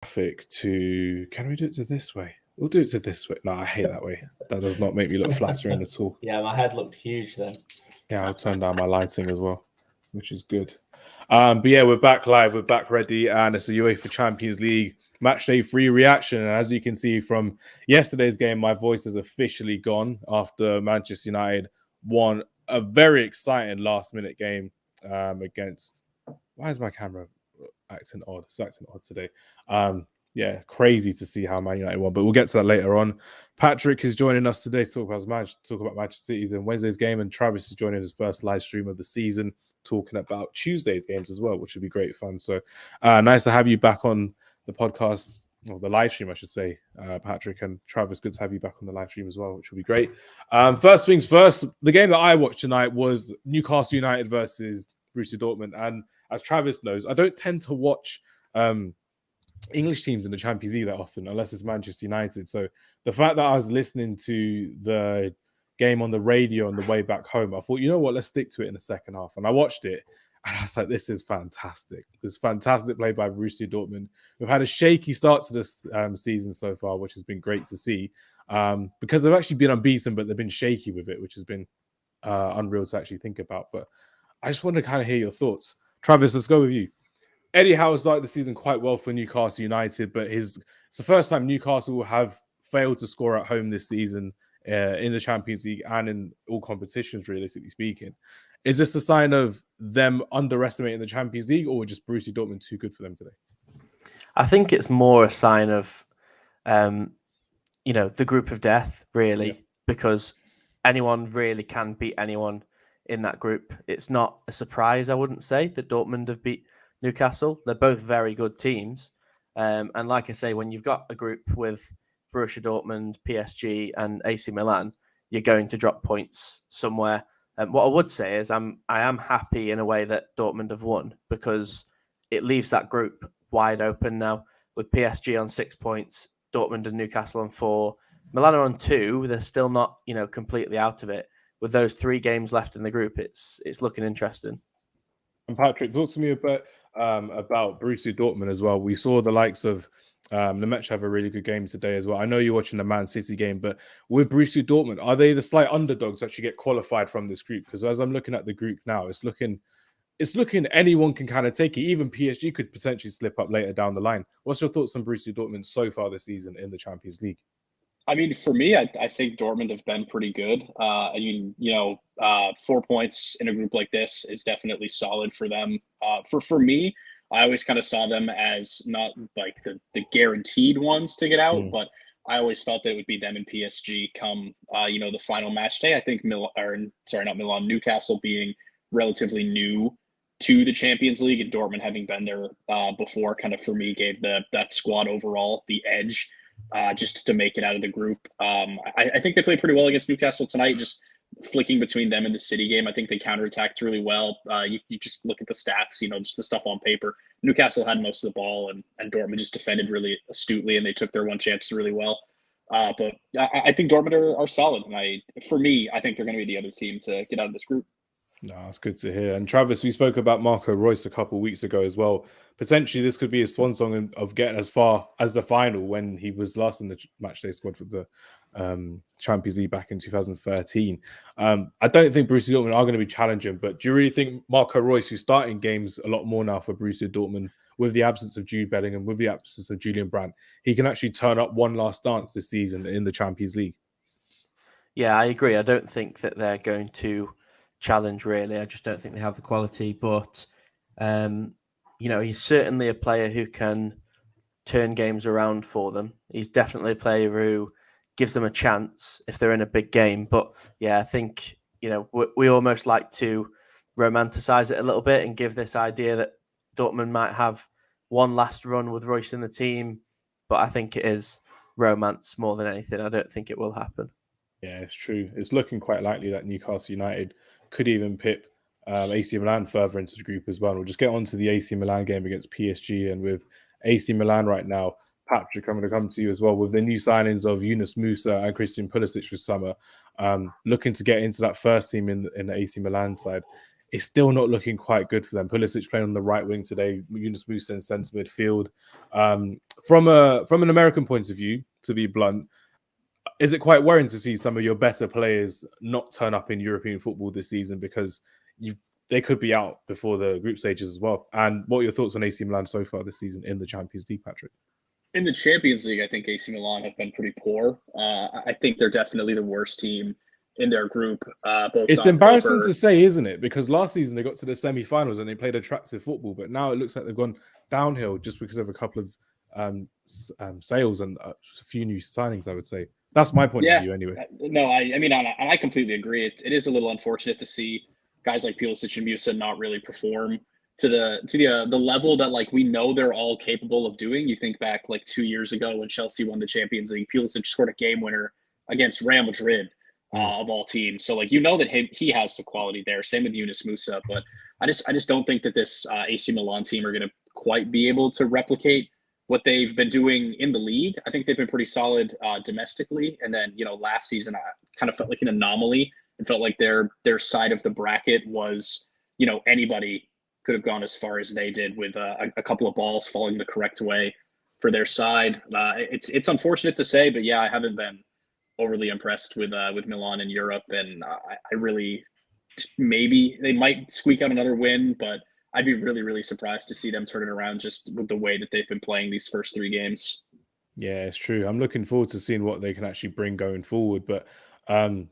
graphic to... Can we do it to this way? We'll do it to this way. No, I hate that way. That does not make me look flattering at all. Yeah, my head looked huge then. Yeah, I'll turn down my lighting as well, which is good. But yeah, we're back live. We're back ready. And it's the UEFA Champions League Match Day 3 reaction. And as you can see from yesterday's game, my voice is officially gone after Manchester United won a very exciting last-minute game against... Why is my camera acting odd? It's acting odd today. Yeah, crazy to see how Man United won, but we'll get to that later on. Patrick is joining us today to talk about Manchester City's and Wednesday's game, and Travis is joining his first live stream of the season, talking about Tuesday's games as well, which would be great fun. So nice to have you back on the podcast, or the live stream, I should say, Patrick, and Travis, good to have you back on the live stream as well, which will be great. First things first, the game that I watched tonight was Newcastle United versus Borussia Dortmund, and as Travis knows, I don't tend to watch English teams in the Champions League that often, unless it's Manchester United. So the fact that I was listening to the game on the radio on the way back home, I thought, you know what, let's stick to it in the second half. And I watched it, and I was like, this is fantastic. This fantastic play by Borussia Dortmund. We've had a shaky start to this season so far, which has been great to see, because they've actually been unbeaten, but they've been shaky with it, which has been unreal to actually think about. But I just want to kind of hear your thoughts. Travis, let's go with you. Eddie Howe started the season quite well for Newcastle United, but it's the first time Newcastle will have failed to score at home this season in the Champions League and in all competitions, realistically speaking. Is this a sign of them underestimating the Champions League, or just Borussia Dortmund too good for them today? I think it's more a sign of, the group of death, really, because anyone really can beat anyone in that group. It's not a surprise, I wouldn't say, that Dortmund have beat Newcastle. They're both very good teams. And like I say, when you've got a group with Borussia Dortmund, PSG and AC Milan, you're going to drop points somewhere. What I would say is I am happy in a way that Dortmund have won, because it leaves that group wide open now, with PSG on 6 points, Dortmund and Newcastle on 4. Milan are on 2. They're still not, completely out of it. With those 3 games left in the group, it's looking interesting. And Patrick, talk to me about Borussia Dortmund as well. We saw the likes of Lemech have a really good game today as well. I know you're watching the Man City game, but with Borussia Dortmund, are they the slight underdogs that should get qualified from this group? Because as I'm looking at the group now, it's looking anyone can kind of take it. Even PSG could potentially slip up later down the line. What's your thoughts on Borussia Dortmund so far this season in the Champions League? I mean, for me, I think Dortmund have been pretty good. 4 points in a group like this is definitely solid for them. For me, I always kind of saw them as not like the guaranteed ones to get out, but I always felt that it would be them and PSG come, the final match day. I think Newcastle being relatively new to the Champions League and Dortmund having been there before, kind of for me gave that squad overall the edge. Just to make it out of the group. I think they played pretty well against Newcastle tonight, just flicking between them and the City game. I think they counterattacked really well. You just look at the stats, just the stuff on paper. Newcastle had most of the ball, and Dortmund just defended really astutely, and they took their one chance really well. But I think Dortmund are solid. And for me, I think they're going to be the other team to get out of this group. No, that's good to hear. And Travis, we spoke about Marco Reus a couple of weeks ago as well. Potentially, this could be a swan song of getting as far as the final when he was last in the matchday squad for the Champions League back in 2013. I don't think Borussia Dortmund are going to be challenging, but do you really think Marco Reus, who's starting games a lot more now for Borussia Dortmund, with the absence of Jude Bellingham, with the absence of Julian Brandt, he can actually turn up one last dance this season in the Champions League? Yeah, I agree. I don't think that they're going to challenge, really. I just don't think they have the quality, but he's certainly a player who can turn games around for them. He's definitely a player who gives them a chance if they're in a big game. But yeah, I think we almost like to romanticize it a little bit and give this idea that Dortmund might have one last run with Reus in the team, but I think it is romance more than anything. I don't think it will happen. Yeah, it's true. It's looking quite likely that Newcastle United could even pip AC Milan further into the group as well. We'll just get on to the AC Milan game against PSG. And with AC Milan right now, Patrick, I'm going to come to you as well. With the new signings of Yunus Musa and Christian Pulisic this summer, looking to get into that first team in the AC Milan side. it's still not looking quite good for them. Pulisic playing on the right wing today, Yunus Musa in centre midfield. From an American point of view, to be blunt, is it quite worrying to see some of your better players not turn up in European football this season because they could be out before the group stages as well? And what are your thoughts on AC Milan so far this season in the Champions League, Patrick? In the Champions League, I think AC Milan have been pretty poor. I think they're definitely the worst team in their group. It's embarrassing to say, isn't it? Because last season they got to the semi-finals and they played attractive football, but now it looks like they've gone downhill just because of a couple of sales and a few new signings, I would say. That's my point of view, anyway. No, I mean, I completely agree. It is a little unfortunate to see guys like Pulisic and Musa not really perform to the level that like we know they're all capable of doing. You think back like 2 years ago when Chelsea won the Champions League, Pulisic scored a game winner against Real Madrid of all teams. So like you know that he has the quality there. Same with Yunus Musa, but I just don't think that this AC Milan team are going to quite be able to replicate what they've been doing in the league. I think they've been pretty solid domestically. And then, last season, I kind of felt like an anomaly. It felt like their side of the bracket was, anybody could have gone as far as they did with a couple of balls falling the correct way for their side. It's unfortunate to say, but yeah, I haven't been overly impressed with Milan in Europe. And I really, maybe they might squeak out another win, but I'd be really, really surprised to see them turn it around just with the way that they've been playing these first 3 games. Yeah, it's true. I'm looking forward to seeing what they can actually bring going forward. But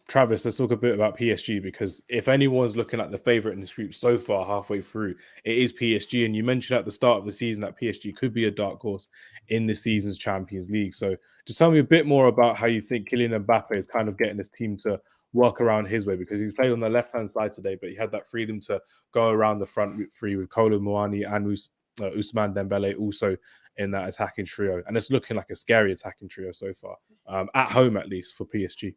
Travis, let's talk a bit about PSG, because if anyone's looking at the favourite in this group so far, halfway through, it is PSG. And you mentioned at the start of the season that PSG could be a dark horse in this season's Champions League. So just tell me a bit more about how you think Kylian Mbappe is kind of getting this team to work around his way, because he's played on the left-hand side today, but he had that freedom to go around the front three with Kolo Muani and Ousmane Dembele also in that attacking trio. And it's looking like a scary attacking trio so far, at home at least for PSG.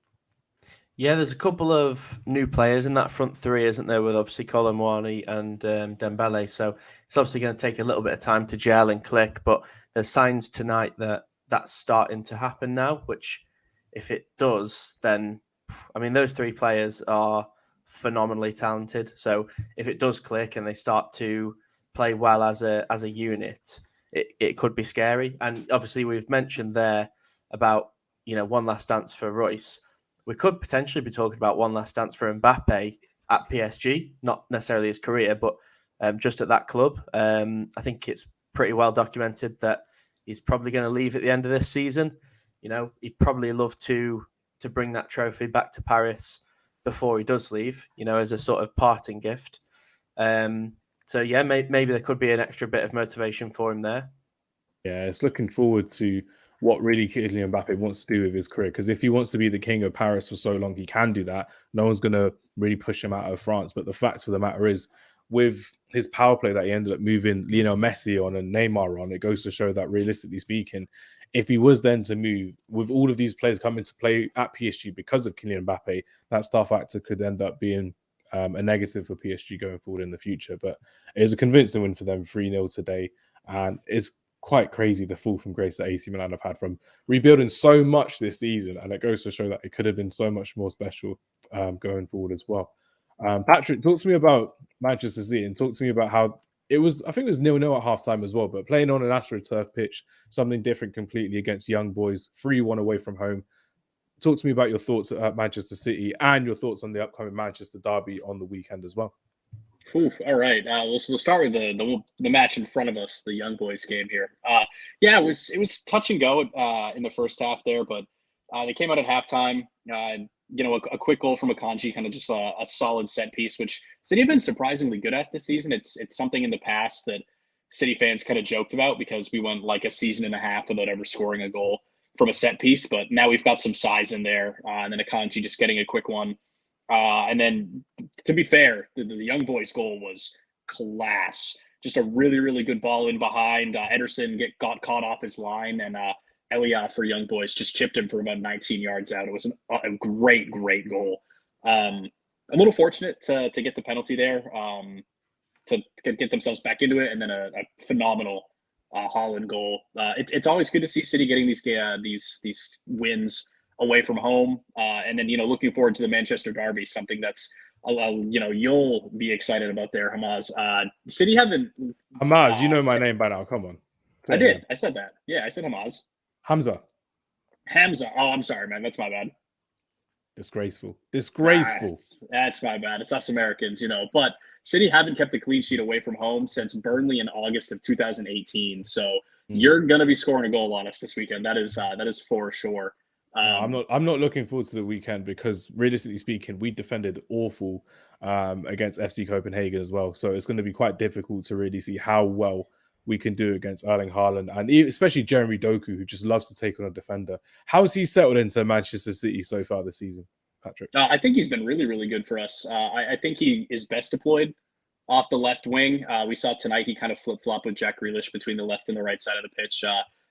Yeah, there's a couple of new players in that front three, isn't there, with obviously Kolo Muani and Dembele. So it's obviously going to take a little bit of time to gel and click, but there's signs tonight that that's starting to happen now, which if it does, then I mean, those 3 players are phenomenally talented. So if it does click and they start to play well as a unit, it could be scary. And obviously, we've mentioned there about one last dance for Royce. We could potentially be talking about one last dance for Mbappe at PSG, not necessarily his career, but just at that club. I think it's pretty well documented that he's probably going to leave at the end of this season. He'd probably love to bring that trophy back to Paris before he does leave, as a sort of parting gift. So yeah, maybe there could be an extra bit of motivation for him there. Yeah, it's looking forward to what really Kylian Mbappe wants to do with his career, because if he wants to be the king of Paris for so long, he can do that. No one's going to really push him out of France. But the fact of the matter is, with his power play that he ended up moving Lionel Messi on and Neymar on, it goes to show that realistically speaking, if he was then to move, with all of these players coming to play at PSG because of Kylian Mbappe, that star factor could end up being a negative for PSG going forward in the future. But it was a convincing win for them, 3-0 today. And it's quite crazy the fall from grace that AC Milan have had from rebuilding so much this season. And it goes to show that it could have been so much more special going forward as well. Patrick, talk to me about Manchester City and talk to me about how it was. I think it was 0-0 at halftime as well, but playing on an AstroTurf pitch, something different completely against young boys, 3-1 away from home. Talk to me about your thoughts at Manchester City and your thoughts on the upcoming Manchester derby on the weekend as well. Oof, all right. We'll start with the match in front of us, the young boys game here. Yeah, it was touch and go in the first half there, but they came out at halftime. A quick goal from Akanji, kind of just a solid set piece, which City have been surprisingly good at this season. It's something in the past that City fans kind of joked about because we went like a season and a half without ever scoring a goal from a set piece. But now we've got some size in there, and then Akanji just getting a quick one. And then, to be fair, the young boys' goal was class. Just a really, really good ball in behind. Ederson got caught off his line, and Elia for young boys just chipped him for about 19 yards out. It was a great, great goal. A little fortunate to get the penalty there, to get themselves back into it, and then a phenomenal Haaland goal. It's always good to see City getting these wins away from home, and then looking forward to the Manchester derby, something that's you'll be excited about there, Hamas. City haven't. Hamaz, you know my name by now. Come on. I did. I said that. Yeah, I said Hamas. Hamza. Hamza. Oh, I'm sorry, man. That's my bad. Disgraceful. That's my bad. It's us Americans, But City haven't kept a clean sheet away from home since Burnley in August of 2018. So you're gonna be scoring a goal on us this weekend. That is for sure. No, I'm not looking forward to the weekend because realistically speaking, we defended awful against FC Copenhagen as well. So it's going to be quite difficult to really see how well we can do against Erling Haaland and especially Jeremy Doku, who just loves to take on a defender. How has he settled into Manchester City so far this season, Patrick? I think he's been really, really good for us. I think he is best deployed off the left wing. We saw tonight he kind of flip-flop with Jack Grealish between the left and the right side of the pitch.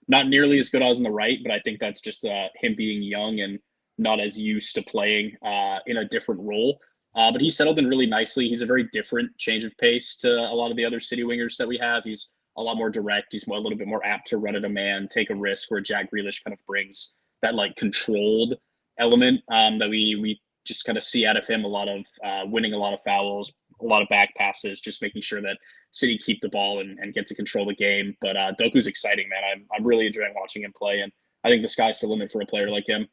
Not nearly as good on the right, but I think that's just him being young and not as used to playing in a different role. But he settled in really nicely. He's a very different change of pace to a lot of the other City wingers that we have. He's a lot more direct. He's a little bit more apt to run at a man, take a risk, where Jack Grealish kind of brings that controlled element that we just kind of see out of him. A lot of winning a lot of fouls, a lot of back passes, just making sure that City keep the ball and get to control the game. But Doku's exciting, man. I'm really enjoying watching him play, and I think the sky's the limit for a player like him.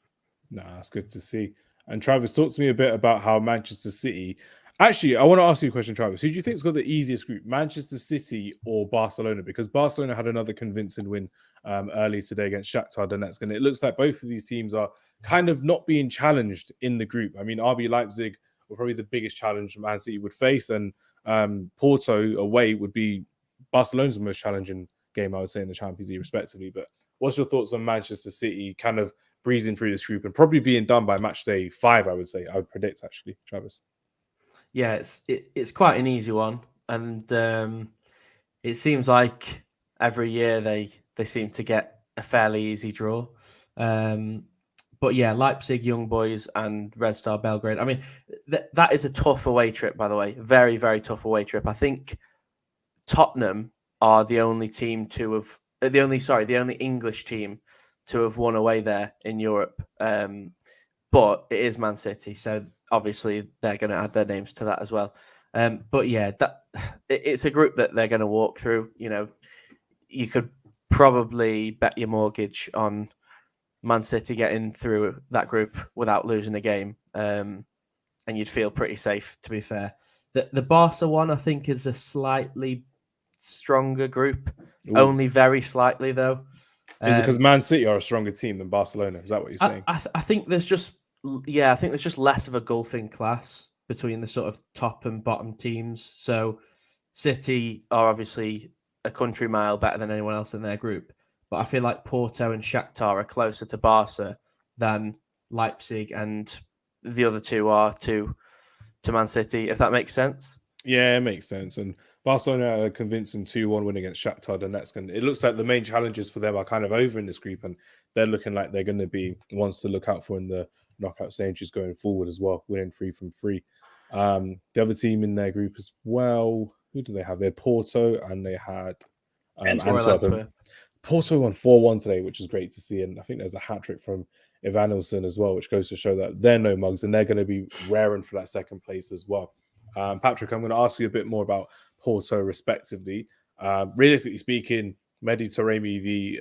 That's good to see. And Travis, talk to me a bit about how Manchester City. Actually, I want to ask you a question, Travis. Who do you think's got the easiest group, Manchester City or Barcelona? Because Barcelona had another convincing win earlier today against Shakhtar Donetsk, and it looks like both of these teams are kind of not being challenged in the group. I mean, RB Leipzig were probably the biggest challenge Man City would face, and Porto away would be Barcelona's most challenging game, I would say, in the Champions League, respectively. But what's your thoughts on Manchester City kind of breezing through this group and probably being done by match day 5, I would say. I would predict, actually, Travis. Yeah, it's quite an easy one. And it seems like every year they seem to get a fairly easy draw. But yeah, Leipzig, Young Boys, and Red Star Belgrade. I mean, that is a tough away trip, by the way. Very, very tough away trip. I think Tottenham are the only team to have the only English team to have won away there in Europe. But it is Man City, so obviously they're going to add their names to that as well. But yeah, it's a group that they're going to walk through. You could probably bet your mortgage on Man City getting through that group without losing a game, and you'd feel pretty safe, to be fair. The Barca one, I think, is a slightly stronger group. Ooh. Only very slightly, though. Is it because Man City are a stronger team than Barcelona? Is that what you're saying? I think there's just less of a golfing class between the sort of top and bottom teams. So City are obviously a country mile better than anyone else in their group. But I feel like Porto and Shakhtar are closer to Barca than Leipzig and the other two are to Man City, if that makes sense. Yeah, it makes sense. And Barcelona had a convincing 2-1 win against Shakhtar Donetsk. And it looks like the main challenges for them are kind of over in this group. And they're looking like they're going to be ones to look out for in the knockout stages going forward as well, winning 3 from 3. The other team in their group as well, who do they have? They had Porto and they had Antwerp. Porto won 4-1 today, which is great to see. And I think there's a hat-trick from Evanilson as well, which goes to show that they're no mugs and they're going to be raring for that second place as well. Patrick, I'm going to ask you a bit more about Porto respectively. Realistically speaking, Mehdi Taremi,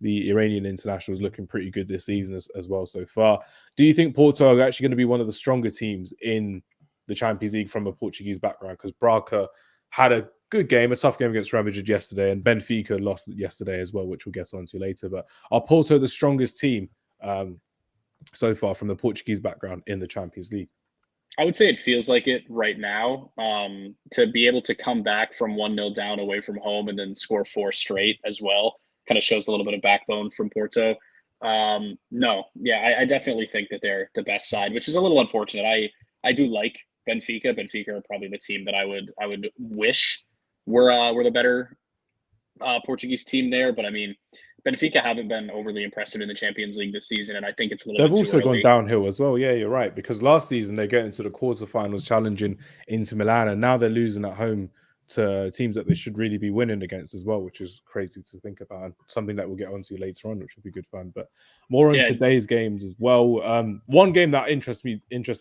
the Iranian international, is looking pretty good this season as well so far. Do you think Porto are actually going to be one of the stronger teams in the Champions League from a Portuguese background? Because Braga had a good game, a tough game against Real Madrid yesterday, and Benfica lost yesterday as well, which we'll get on to later. But are Porto the strongest team so far from the Portuguese background in the Champions League? I would say it feels like it right now. To be able to come back from 1-0 down away from home and then score 4 straight as well kind of shows a little bit of backbone from Porto. I definitely think that they're the best side, which is a little unfortunate. I do like Benfica. Benfica are probably the team that I would wish were the better Portuguese team there. But I mean, Benfica haven't been overly impressive in the Champions League this season, and I think it's a little bit too early. They've also gone downhill as well. Yeah, you're right. Because last season they get into the quarterfinals challenging Inter Milan, and now they're losing at home to teams that they should really be winning against as well, which is crazy to think about, and something that we'll get onto later on, which will be good fun. But more on today's games as well. One game that interests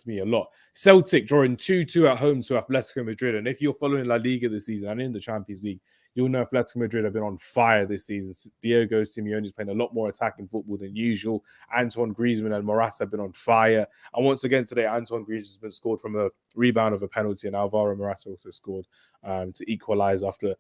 me a lot: Celtic drawing 2-2 at home to Atletico Madrid. And if you're following La Liga this season and in the Champions League, you'll know Atletico Madrid have been on fire this season. Diego Simeone is playing a lot more attacking football than usual. Antoine Griezmann and Morata have been on fire. And once again today, Antoine Griezmann has been scored from a rebound of a penalty, and Alvaro Morata also scored to equalise after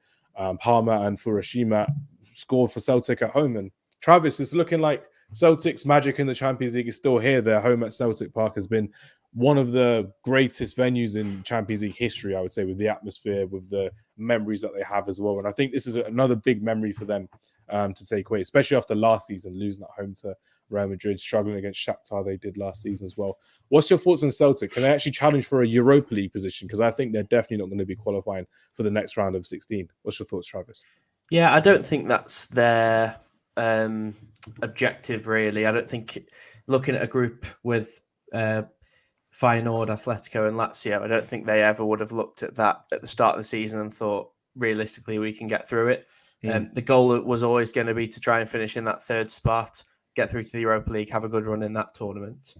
Parma and Fukushima scored for Celtic at home. And Travis, it's looking like Celtic's magic in the Champions League is still here. Their home at Celtic Park has been one of the greatest venues in Champions League history, I would say, with the atmosphere, with the memories that they have as well. And I think this is another big memory for them to take away, especially after last season, losing at home to Real Madrid, struggling against Shakhtar they did last season as well. What's your thoughts on Celtic? Can they actually challenge for a Europa League position? Because I think they're definitely not going to be qualifying for the next round of 16. What's your thoughts, Travis? Yeah, I don't think that's their objective, really. I don't think looking at a group with Feyenoord, Atletico and Lazio, I don't think they ever would have looked at that at the start of the season and thought, realistically, we can get through it. The goal was always going to be to try and finish in that third spot, get through to the Europa League, have a good run in that tournament.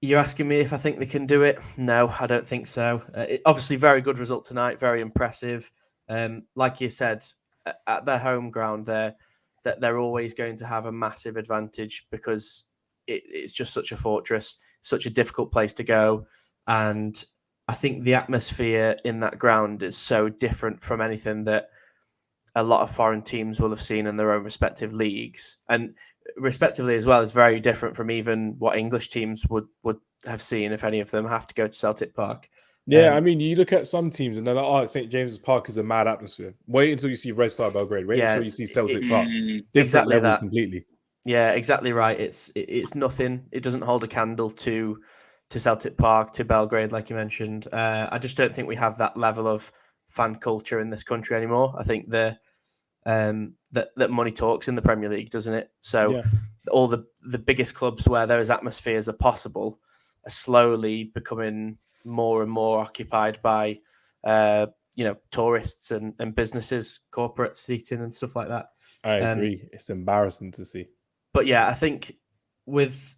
You're asking me if I think they can do it? No, I don't think so. Obviously, very good result tonight, very impressive. Like you said, at their home ground, they're always going to have a massive advantage because it's just such a fortress, such a difficult place to go. And I think the atmosphere in that ground is so different from anything that a lot of foreign teams will have seen in their own respective leagues. And respectively as well, is very different from even what English teams would have seen if any of them have to go to Celtic Park. Yeah, I mean, you look at some teams and they're like, oh, St. James's Park is a mad atmosphere. Wait until you see Red Star Belgrade. Wait until you see Celtic Park. Different exactly levels that. Completely. Yeah, exactly right. It's nothing. It doesn't hold a candle to Celtic Park, to Belgrade, like you mentioned. I just don't think we have that level of fan culture in this country anymore. I think that money talks in the Premier League, doesn't it? So all the biggest clubs where those atmospheres are possible are slowly becoming more and more occupied by tourists and businesses, corporate seating and stuff like that. I agree. It's embarrassing to see. But yeah, I think with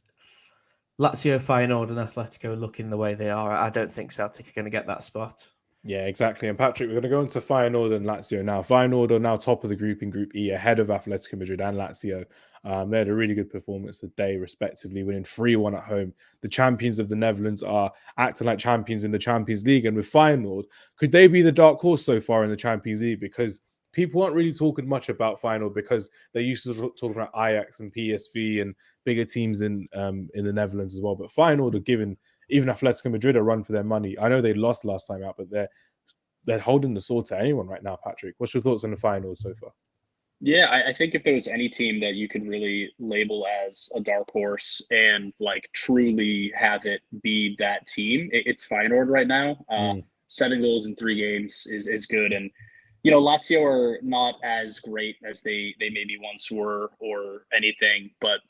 Lazio, Feyenoord and Atletico looking the way they are, I don't think Celtic are going to get that spot. Yeah, exactly. And Patrick, we're going to go into Feyenoord and Lazio now. Feyenoord are now top of the group in Group E, ahead of Atletico Madrid and Lazio. They had a really good performance today, respectively, winning 3-1 at home. The champions of the Netherlands are acting like champions in the Champions League. And with Feyenoord, could they be the dark horse so far in the Champions League? Because people aren't really talking much about Feyenoord because they used to talk about Ajax and PSV and bigger teams in the Netherlands as well. But Feyenoord are giving even Atletico Madrid a run for their money. I know they lost last time out, but they're holding the sword to anyone right now, Patrick. What's your thoughts on the Feyenoord so far? Yeah, I think if there was any team that you could really label as a dark horse and like truly have it be that team, it's Feyenoord right now. 7 goals in 3 games is good. And, Lazio are not as great as they maybe once were or anything, but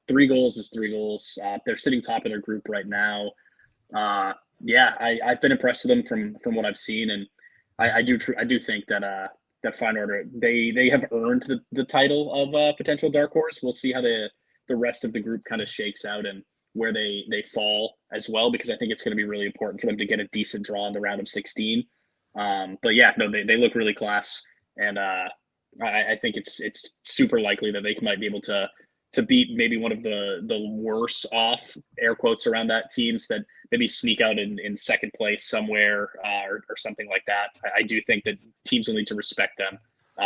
3 goals is 3 goals. They're sitting top of their group right now. I've been impressed with them from what I've seen, and I do think that Feyenoord they have earned the title of potential dark horse. We'll see how the rest of the group kind of shakes out and where they fall as well, because I think it's going to be really important for them to get a decent draw in the round of 16. But yeah, no, they look really class, and I think it's super likely that they might be able to beat maybe one of the worse off, air quotes around that, teams that maybe sneak out in second place somewhere or something like that. I do think that teams will need to respect them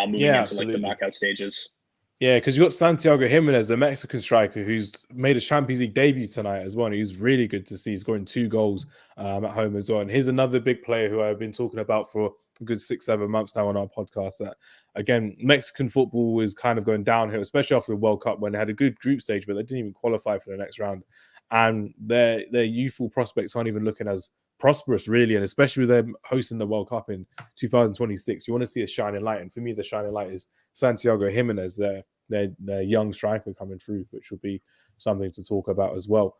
moving into absolutely. like the knockout stages. Yeah, because you got Santiago Jimenez, the Mexican striker, who's made a Champions League debut tonight as well. And he's really good to see. He's scoring 2 goals at home as well. And here's another big player who I've been talking about for a good 6-7 months now on our podcast. That, again, Mexican football is kind of going downhill, especially after the World Cup when they had a good group stage, but they didn't even qualify for the next round. And their youthful prospects aren't even looking as prosperous, really. And especially with them hosting the World Cup in 2026, you want to see a shining light. And for me, the shining light is Santiago Jimenez, their young striker coming through, which will be something to talk about as well.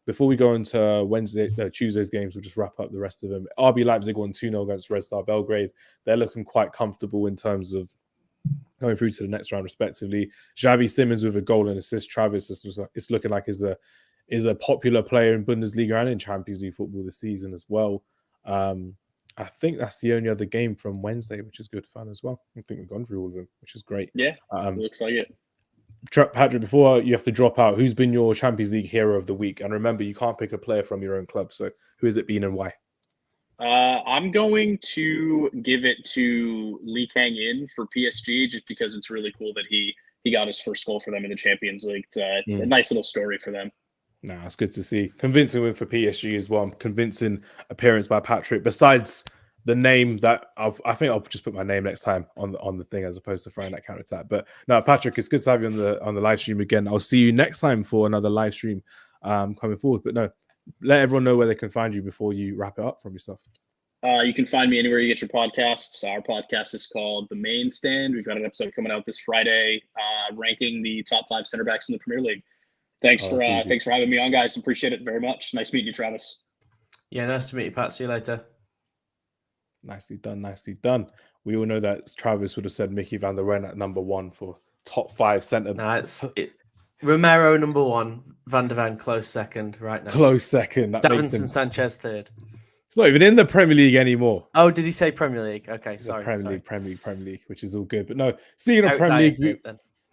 Before we go into Tuesday's games, we'll just wrap up the rest of them. RB Leipzig won 2-0 against Red Star Belgrade. They're looking quite comfortable in terms of going through to the next round, respectively. Xavi Simons with a goal and assist. Travis it's looking like is a popular player in Bundesliga and in Champions League football this season as well. I think that's the only other game from Wednesday, which is good fun as well. I think we've gone through all of them, which is great. Yeah, looks like it. Patrick, before you have to drop out, who's been your Champions League hero of the week? And remember, you can't pick a player from your own club. So who has it been and why? I'm going to give it to Lee Kang-in for PSG, just because it's really cool that he got his first goal for them in the Champions League. It's a nice little story for them. Nah, it's good to see. Convincing win for PSG as well. Convincing appearance by Patrick. Besides the name that I think I'll just put my name next time on the thing as opposed to throwing that counter attack. But no, Patrick, it's good to have you on the live stream again. I'll see you next time for another live stream coming forward. But no, let everyone know where they can find you before you wrap it up from yourself. You can find me anywhere you get your podcasts. Our podcast is called The Main Stand. We've got an episode coming out this Friday, ranking the top 5 center backs in the Premier League. Thanks for having me on, guys. Appreciate it very much. Nice meeting you, Travis. Yeah, nice to meet you, Pat. See you later. Nicely done, nicely done. We all know that Travis would have said Mickey van der Ven at number 1 for top 5 centre. Romero number 1, Van der Ven close second right now. Close second. That makes him... Sanchez third. It's not even in the Premier League anymore. Oh, did he say Premier League? Okay, sorry. Premier League, which is all good. But no, speaking of Premier League, yeah,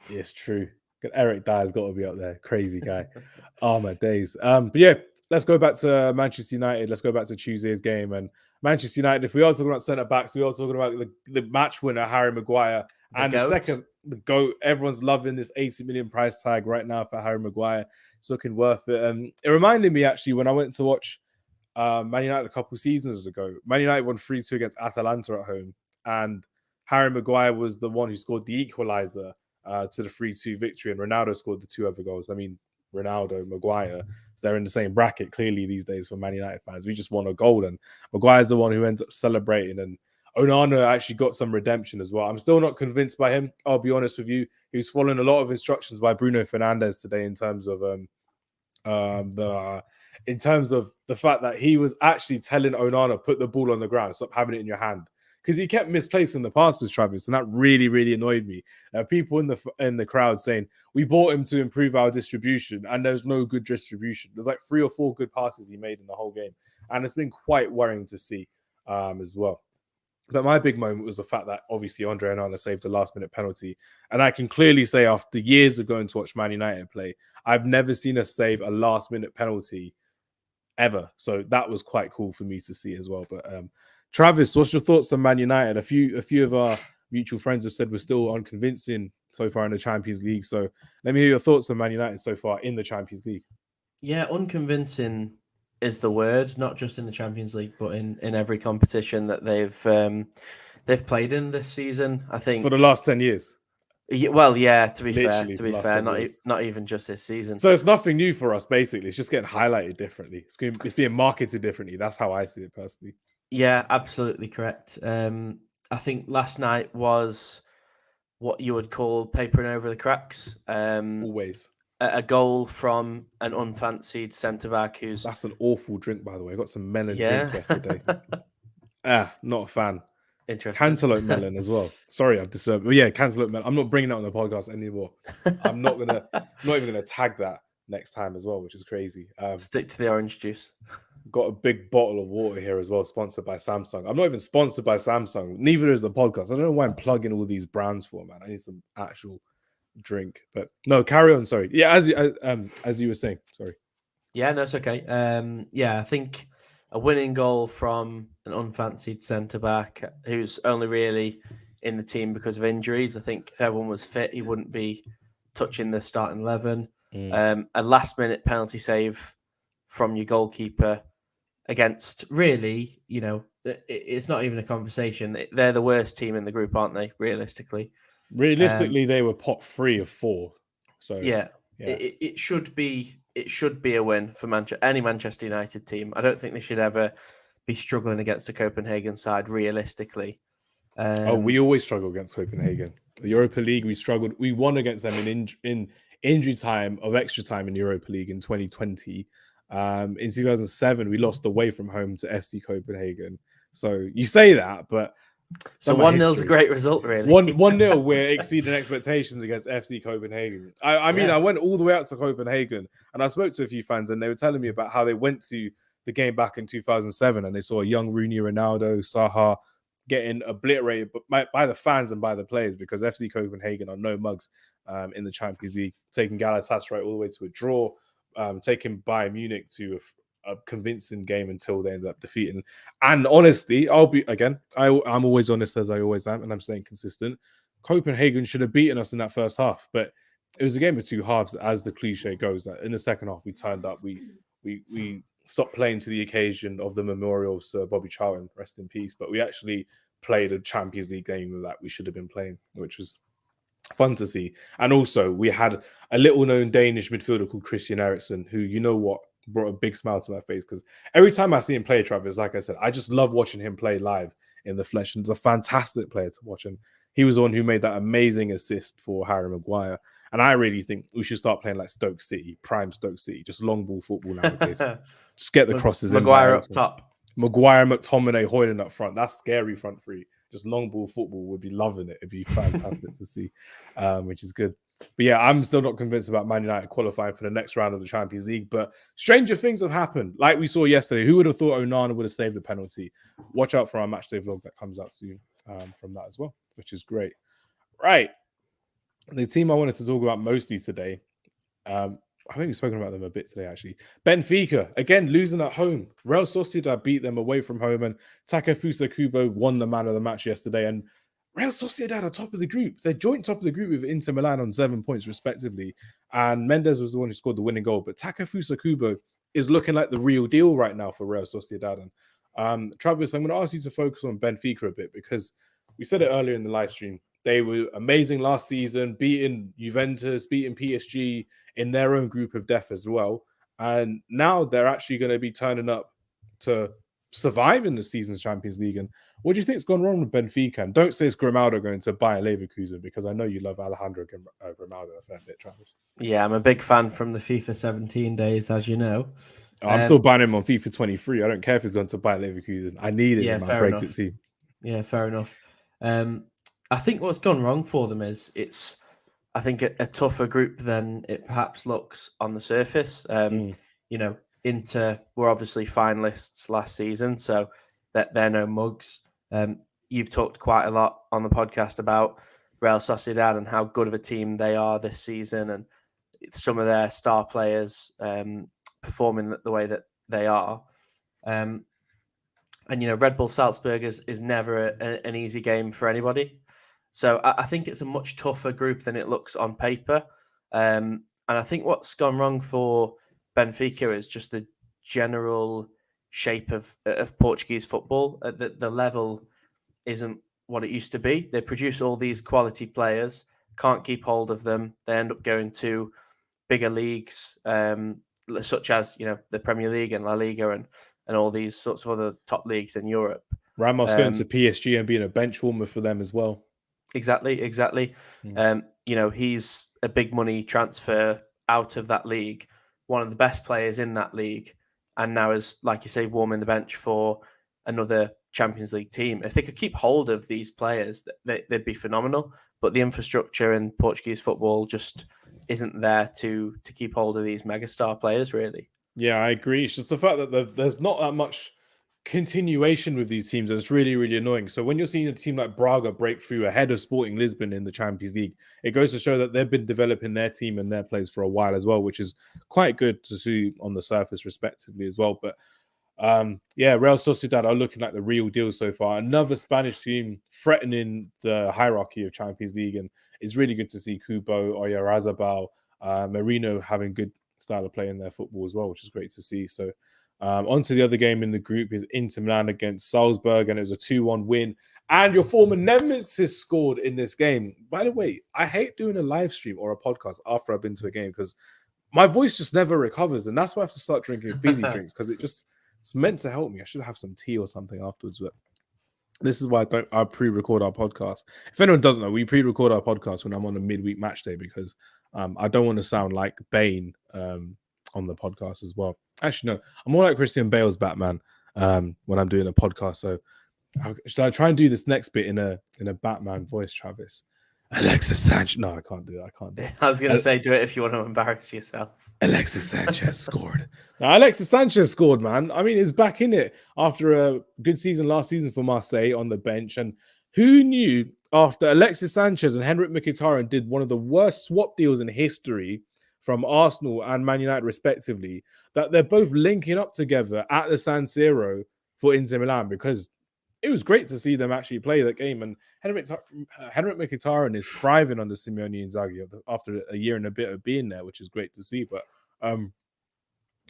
it's true. Eric Dyer's got to be up there. Crazy guy. Oh, my days. But yeah, let's go back to Manchester United. Let's go back to Tuesday's game. And Manchester United, if we are talking about centre-backs, we are talking about the match winner, Harry Maguire. The GOAT. Everyone's loving this 80 million price tag right now for Harry Maguire. It's looking worth it. It reminded me, actually, when I went to watch Man United a couple of seasons ago. Man United won 3-2 against Atalanta at home. And Harry Maguire was the one who scored the equaliser to the 3-2 victory, and Ronaldo scored the 2 other goals. I mean, Ronaldo, Maguire, they're in the same bracket clearly these days for Man United fans. We just won a goal, and Maguire's the one who ends up celebrating, and Onana actually got some redemption as well. I'm still not convinced by him, I'll be honest with you. He was following a lot of instructions by Bruno Fernandes today in terms of the fact that he was actually telling Onana, put the ball on the ground, stop having it in your hand. Because he kept misplacing the passes, Travis, and that really, really annoyed me. People in the crowd saying, we bought him to improve our distribution, and there's no good distribution. There's like 3 or 4 good passes he made in the whole game. And it's been quite worrying to see as well. But my big moment was the fact that obviously Andre Onana saved a last-minute penalty. And I can clearly say after years of going to watch Man United play, I've never seen us save a last-minute penalty ever. So that was quite cool for me to see as well. But Travis, what's your thoughts on Man United? A few of our mutual friends have said we're still unconvincing so far in the Champions League. So let me hear your thoughts on Man United so far in the Champions League. Yeah, unconvincing is the word, not just in the Champions League, but in every competition that they've played in this season. I think for the last 10 years. Well, yeah. To be fair, not even just this season. So it's nothing new for us. Basically, it's just getting highlighted differently. It's being marketed differently. That's how I see it personally. Yeah, absolutely correct. I think last night was what you would call papering over the cracks. Always. A goal from an unfancied centre-back who's... That's an awful drink, by the way. I got some melon drink yesterday. Not a fan. Interesting. Cantaloupe melon as well. Sorry, I've disturbed. But yeah, cantaloupe melon. I'm not bringing that on the podcast anymore. I'm not even gonna tag that next time as well, which is crazy. Stick to the orange juice. Got a big bottle of water here as well, sponsored by Samsung. I'm not even sponsored by Samsung. Neither is the podcast. I don't know why I'm plugging all these brands for, man. I need some actual drink. But no, carry on. Sorry. Yeah, as you were saying. Sorry. Yeah, no, it's okay. I think a winning goal from an unfancied centre-back who's only really in the team because of injuries. I think if everyone was fit, he wouldn't be touching the starting 11. A last-minute penalty save from your goalkeeper against really, it's not even a conversation. They're the worst team in the group, aren't they, realistically? Realistically, they were pot 3 of 4. So yeah. It should be a win for any Manchester United team. I don't think they should ever be struggling against a Copenhagen side realistically. We always struggle against Copenhagen. The Europa League, we struggled. We won against them injury time of extra time in Europa League in 2020. In 2007, we lost away from home to FC Copenhagen. So you say that, but so 1-0 is a great result, really. 1-0, we're exceeding expectations against FC Copenhagen. I mean, I went all the way out to Copenhagen, and I spoke to a few fans, and they were telling me about how they went to the game back in 2007, and they saw a young Rooney, Ronaldo, Saha getting obliterated by the fans and by the players, because FC Copenhagen are no mugs in the Champions League, taking Galatasaray all the way to a draw, taking Bayern Munich to a convincing game until they ended up defeating. And honestly, I'm always honest, as I always am, and I'm staying consistent. Copenhagen should have beaten us in that first half, but it was a game of two halves, as the cliche goes. In the second half, we turned up. We stopped playing to the occasion of the memorial of Sir Bobby Charlton, rest in peace. But we actually played a Champions League game that we should have been playing, which was fun to see. And also, we had a little-known Danish midfielder called Christian Eriksen, who, you know what, brought a big smile to my face, because every time I see him play, Travis, like I said, I just love watching him play live in the flesh. And he's a fantastic player to watch. And he was the one who made that amazing assist for Harry Maguire. And I really think we should start playing like Stoke City, prime Stoke City, just long ball football nowadays. Just get the crosses in. Maguire up top. Maguire, McTominay, Hoyland up front. That's scary front three. Just long ball football. Would be loving it. It'd be fantastic to see, which is good. But yeah, I'm still not convinced about Man United qualifying for the next round of the Champions League. But stranger things have happened. Like we saw yesterday. Who would have thought Onana would have saved the penalty? Watch out for our matchday vlog that comes out soon from that as well, which is great. Right. The team I wanted to talk about mostly today, I've only spoken about them a bit today, actually. Benfica, again, losing at home. Real Sociedad beat them away from home, and Takefusa Kubo won the man of the match yesterday. And Real Sociedad are top of the group. They're joint top of the group with Inter Milan on 7 points, respectively. And Mendes was the one who scored the winning goal. But Takefusa Kubo is looking like the real deal right now for Real Sociedad. And Travis, I'm going to ask you to focus on Benfica a bit, because we said it earlier in the live stream. They were amazing last season, beating Juventus, beating PSG in their own group of death as well. And now they're actually going to be turning up to survive in the season's Champions League. And what do you think's gone wrong with Benfica? And don't say it's Grimaldo going to Bayer Leverkusen, because I know you love Alejandro Grimaldo a fair bit, Travis. Yeah, I'm a big fan from the FIFA 17 days, as you know. I'm still buying him on FIFA 23. I don't care if he's going to Bayer Leverkusen. I need it in my Brexit team. Yeah, fair enough. I think what's gone wrong for them is it's, I think, a tougher group than it perhaps looks on the surface. You know, Inter were obviously finalists last season, so that they're no mugs. You've talked quite a lot on the podcast about Real Sociedad and how good of a team they are this season, and some of their star players performing the way that they are. And, you know, Red Bull Salzburg is never an easy game for anybody. So I think it's a much tougher group than it looks on paper. And I think what's gone wrong for Benfica is just the general shape of Portuguese football. The level isn't what it used to be. They produce all these quality players, can't keep hold of them. They end up going to bigger leagues, such as, you know, the Premier League and La Liga and all these sorts of other top leagues in Europe. Ramos going to PSG and being a bench warmer for them as well. Exactly. You know, he's a big money transfer out of that league, one of the best players in that league, and now is, like you say, warming the bench for another Champions League team. If they could keep hold of these players, they'd be phenomenal. But the infrastructure in Portuguese football just isn't there to keep hold of these megastar players, really. Yeah, I agree. It's just the fact that there's not that much continuation with these teams, and it's really, really annoying. So when you're seeing a team like Braga break through ahead of Sporting Lisbon in the Champions League, it goes to show that they've been developing their team and their players for a while as well, which is quite good to see on the surface, respectively, as well. But yeah, Real Sociedad are looking like the real deal so far. Another Spanish team threatening the hierarchy of Champions League, and it's really good to see Kubo, Oyarzabal, Marino having good style of play in their football as well, which is great to see. So on to the other game in the group is Inter Milan against Salzburg, and it was a 2-1 win. And your former nemesis scored in this game. By the way, I hate doing a live stream or a podcast after I've been to a game, because my voice just never recovers, and that's why I have to start drinking fizzy drinks, because it's meant to help me. I should have some tea or something afterwards. But This is why I pre-record our podcast. If anyone doesn't know, we pre-record our podcast when I'm on a midweek match day because I don't want to sound like Bane on the podcast as well. Actually, no, I'm more like Christian Bale's Batman when I'm doing a podcast. So should I try and do this next bit in a Batman voice, Travis? Alexis Sanchez. No, I can't do it. I can't do it. I was going to say, do it if you want to embarrass yourself. Alexis Sanchez scored. Now, Alexis Sanchez scored, man. I mean, he's back in it after a good season last season for Marseille on the bench. And who knew after Alexis Sanchez and Henrik Mkhitaryan did one of the worst swap deals in history from Arsenal and Man United, respectively, that they're both linking up together at the San Siro for Inter Milan, because it was great to see them actually play that game. And Henrik Mkhitaryan is thriving under Simeone Inzaghi after a year and a bit of being there, which is great to see. But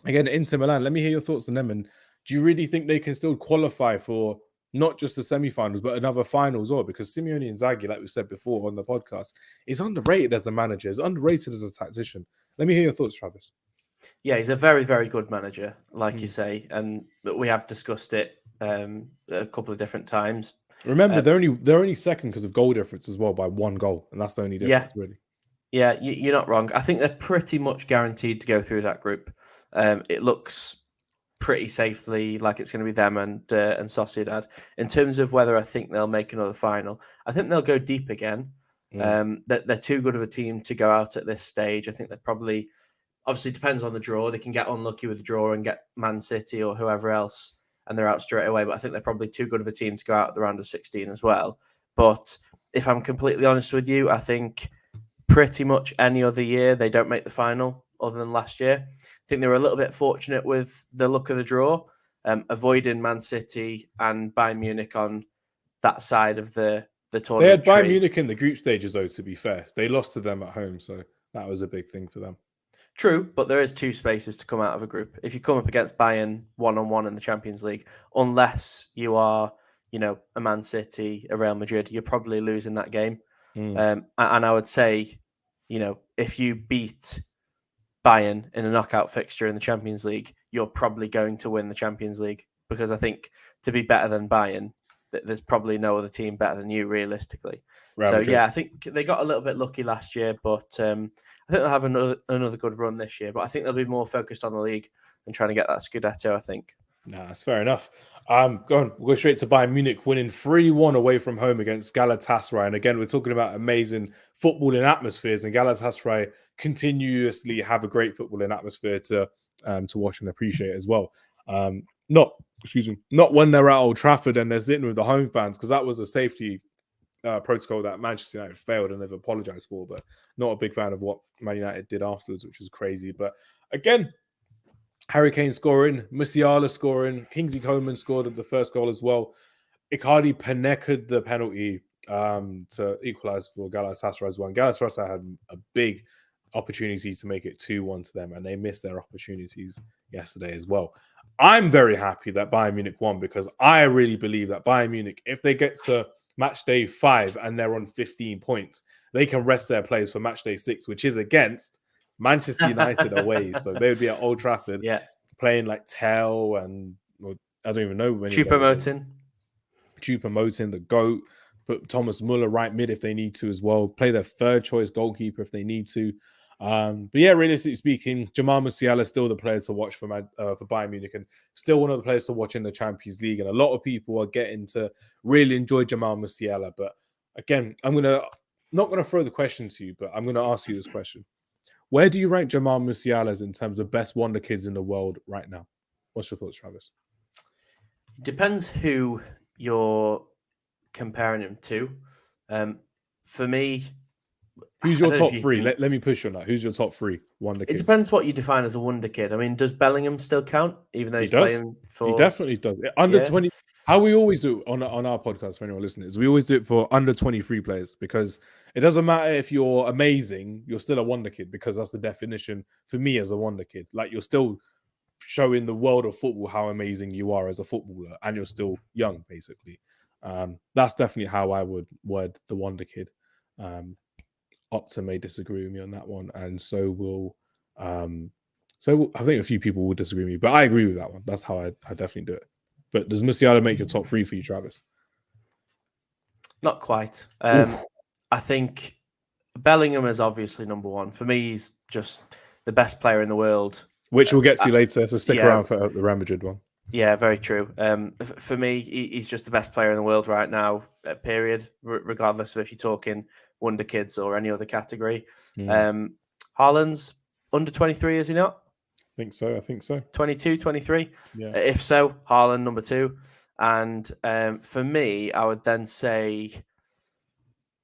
again, Inter Milan, let me hear your thoughts on them. And do you really think they can still qualify for not just the semi-finals, but another final as well? Because Simeone Inzaghi, like we said before on the podcast, is underrated as a manager, is underrated as a tactician. Let me hear your thoughts, Travis. Yeah, he's a very, very good manager, like you say. And we have discussed it a couple of different times. Remember, they're only second because of goal difference as well by one goal, and that's the only difference, really. Yeah, you're not wrong. I think they're pretty much guaranteed to go through that group. It looks pretty safely like it's going to be them and Sociedad. In terms of whether I think they'll make another final, I think they'll go deep again. They're too good of a team to go out at this stage. I think they're probably, obviously depends on the draw. They can get unlucky with the draw and get Man City or whoever else, and they're out straight away. But I think they're probably too good of a team to go out at the round of 16 as well. But if I'm completely honest with you, I think pretty much any other year they don't make the final other than last year. I think they were a little bit fortunate with the luck of the draw, avoiding Man City and Bayern Munich on that side of the tournament. They had Bayern Munich in the group stages, though, to be fair. They lost to them at home, so that was a big thing for them. True, but there is two spaces to come out of a group. If you come up against Bayern one-on-one in the Champions League, unless you are, a Man City, a Real Madrid, you're probably losing that game. And I would say, if you beat Bayern in a knockout fixture in the Champions League, you're probably going to win the Champions League, because I think to be better than Bayern, there's probably no other team better than you, realistically. Real Madrid. Yeah, I think they got a little bit lucky last year, but I think they'll have another good run this year. But I think they'll be more focused on the league and trying to get that Scudetto, I think. No, that's fair enough. We'll go straight to Bayern Munich winning 3-1 away from home against Galatasaray. And again, we're talking about amazing footballing atmospheres, and Galatasaray continuously have a great footballing atmosphere to watch and appreciate as well. Not when they're at Old Trafford and they're sitting with the home fans, because that was a safety protocol that Manchester United failed and they've apologized for, but not a big fan of what Man United did afterwards, which is crazy. But again, Harry Kane scoring, Musiala scoring, Kingsley Coman scored the first goal as well. Icardi Paneka'd the penalty to equalise for Galatasaray as well. And Galatasaray had a big opportunity to make it 2-1 to them, and they missed their opportunities yesterday as well. I'm very happy that Bayern Munich won, because I really believe that Bayern Munich, if they get to match day 5 and they're on 15 points, they can rest their players for match day 6, which is against Manchester United away. So they would be at Old Trafford playing like Tell and I don't even know. Choupo-Moting, the GOAT, put Thomas Muller right mid if they need to as well. Play their third choice goalkeeper if they need to. But yeah, realistically speaking, Jamal Musiala is still the player to watch for Bayern Munich, and still one of the players to watch in the Champions League. And a lot of people are getting to really enjoy Jamal Musiala. But again, I'm not gonna throw the question to you, but I'm gonna ask you this question: where do you rank Jamal Musiala in terms of best wonder kids in the world right now? What's your thoughts, Travis? Depends who you're comparing him to. For me, who's your top 3? Let me push you on that. Who's your top 3 wonder kids? It depends what you define as a wonder kid. I mean, does Bellingham still count? Even though he's playing for... He definitely does. Under 20... How we always do on our podcast, for anyone listening, is we always do it for under 23 players, because it doesn't matter if you're amazing, you're still a wonder kid, because that's the definition for me as a wonder kid. Like, you're still showing the world of football how amazing you are as a footballer, and you're still young, basically. That's definitely how I would word the wonder kid. Opta may disagree with me on that one, and so will I think a few people will disagree with me, but I agree with that one. That's how I definitely do it. But does Musiala make your top 3 for you, Travis? Not quite. Oof. I think Bellingham is obviously number one. For me, he's just the best player in the world. Which we'll get to later, so stick yeah. around for the Real Madrid one. Yeah, very true. For me, he's just the best player in the world right now, period, regardless of if you're talking Wonder Kids or any other category. Haaland's under 23, is he not? I think so. 22, 23? Yeah. If so, Haaland, number two. And for me, I would then say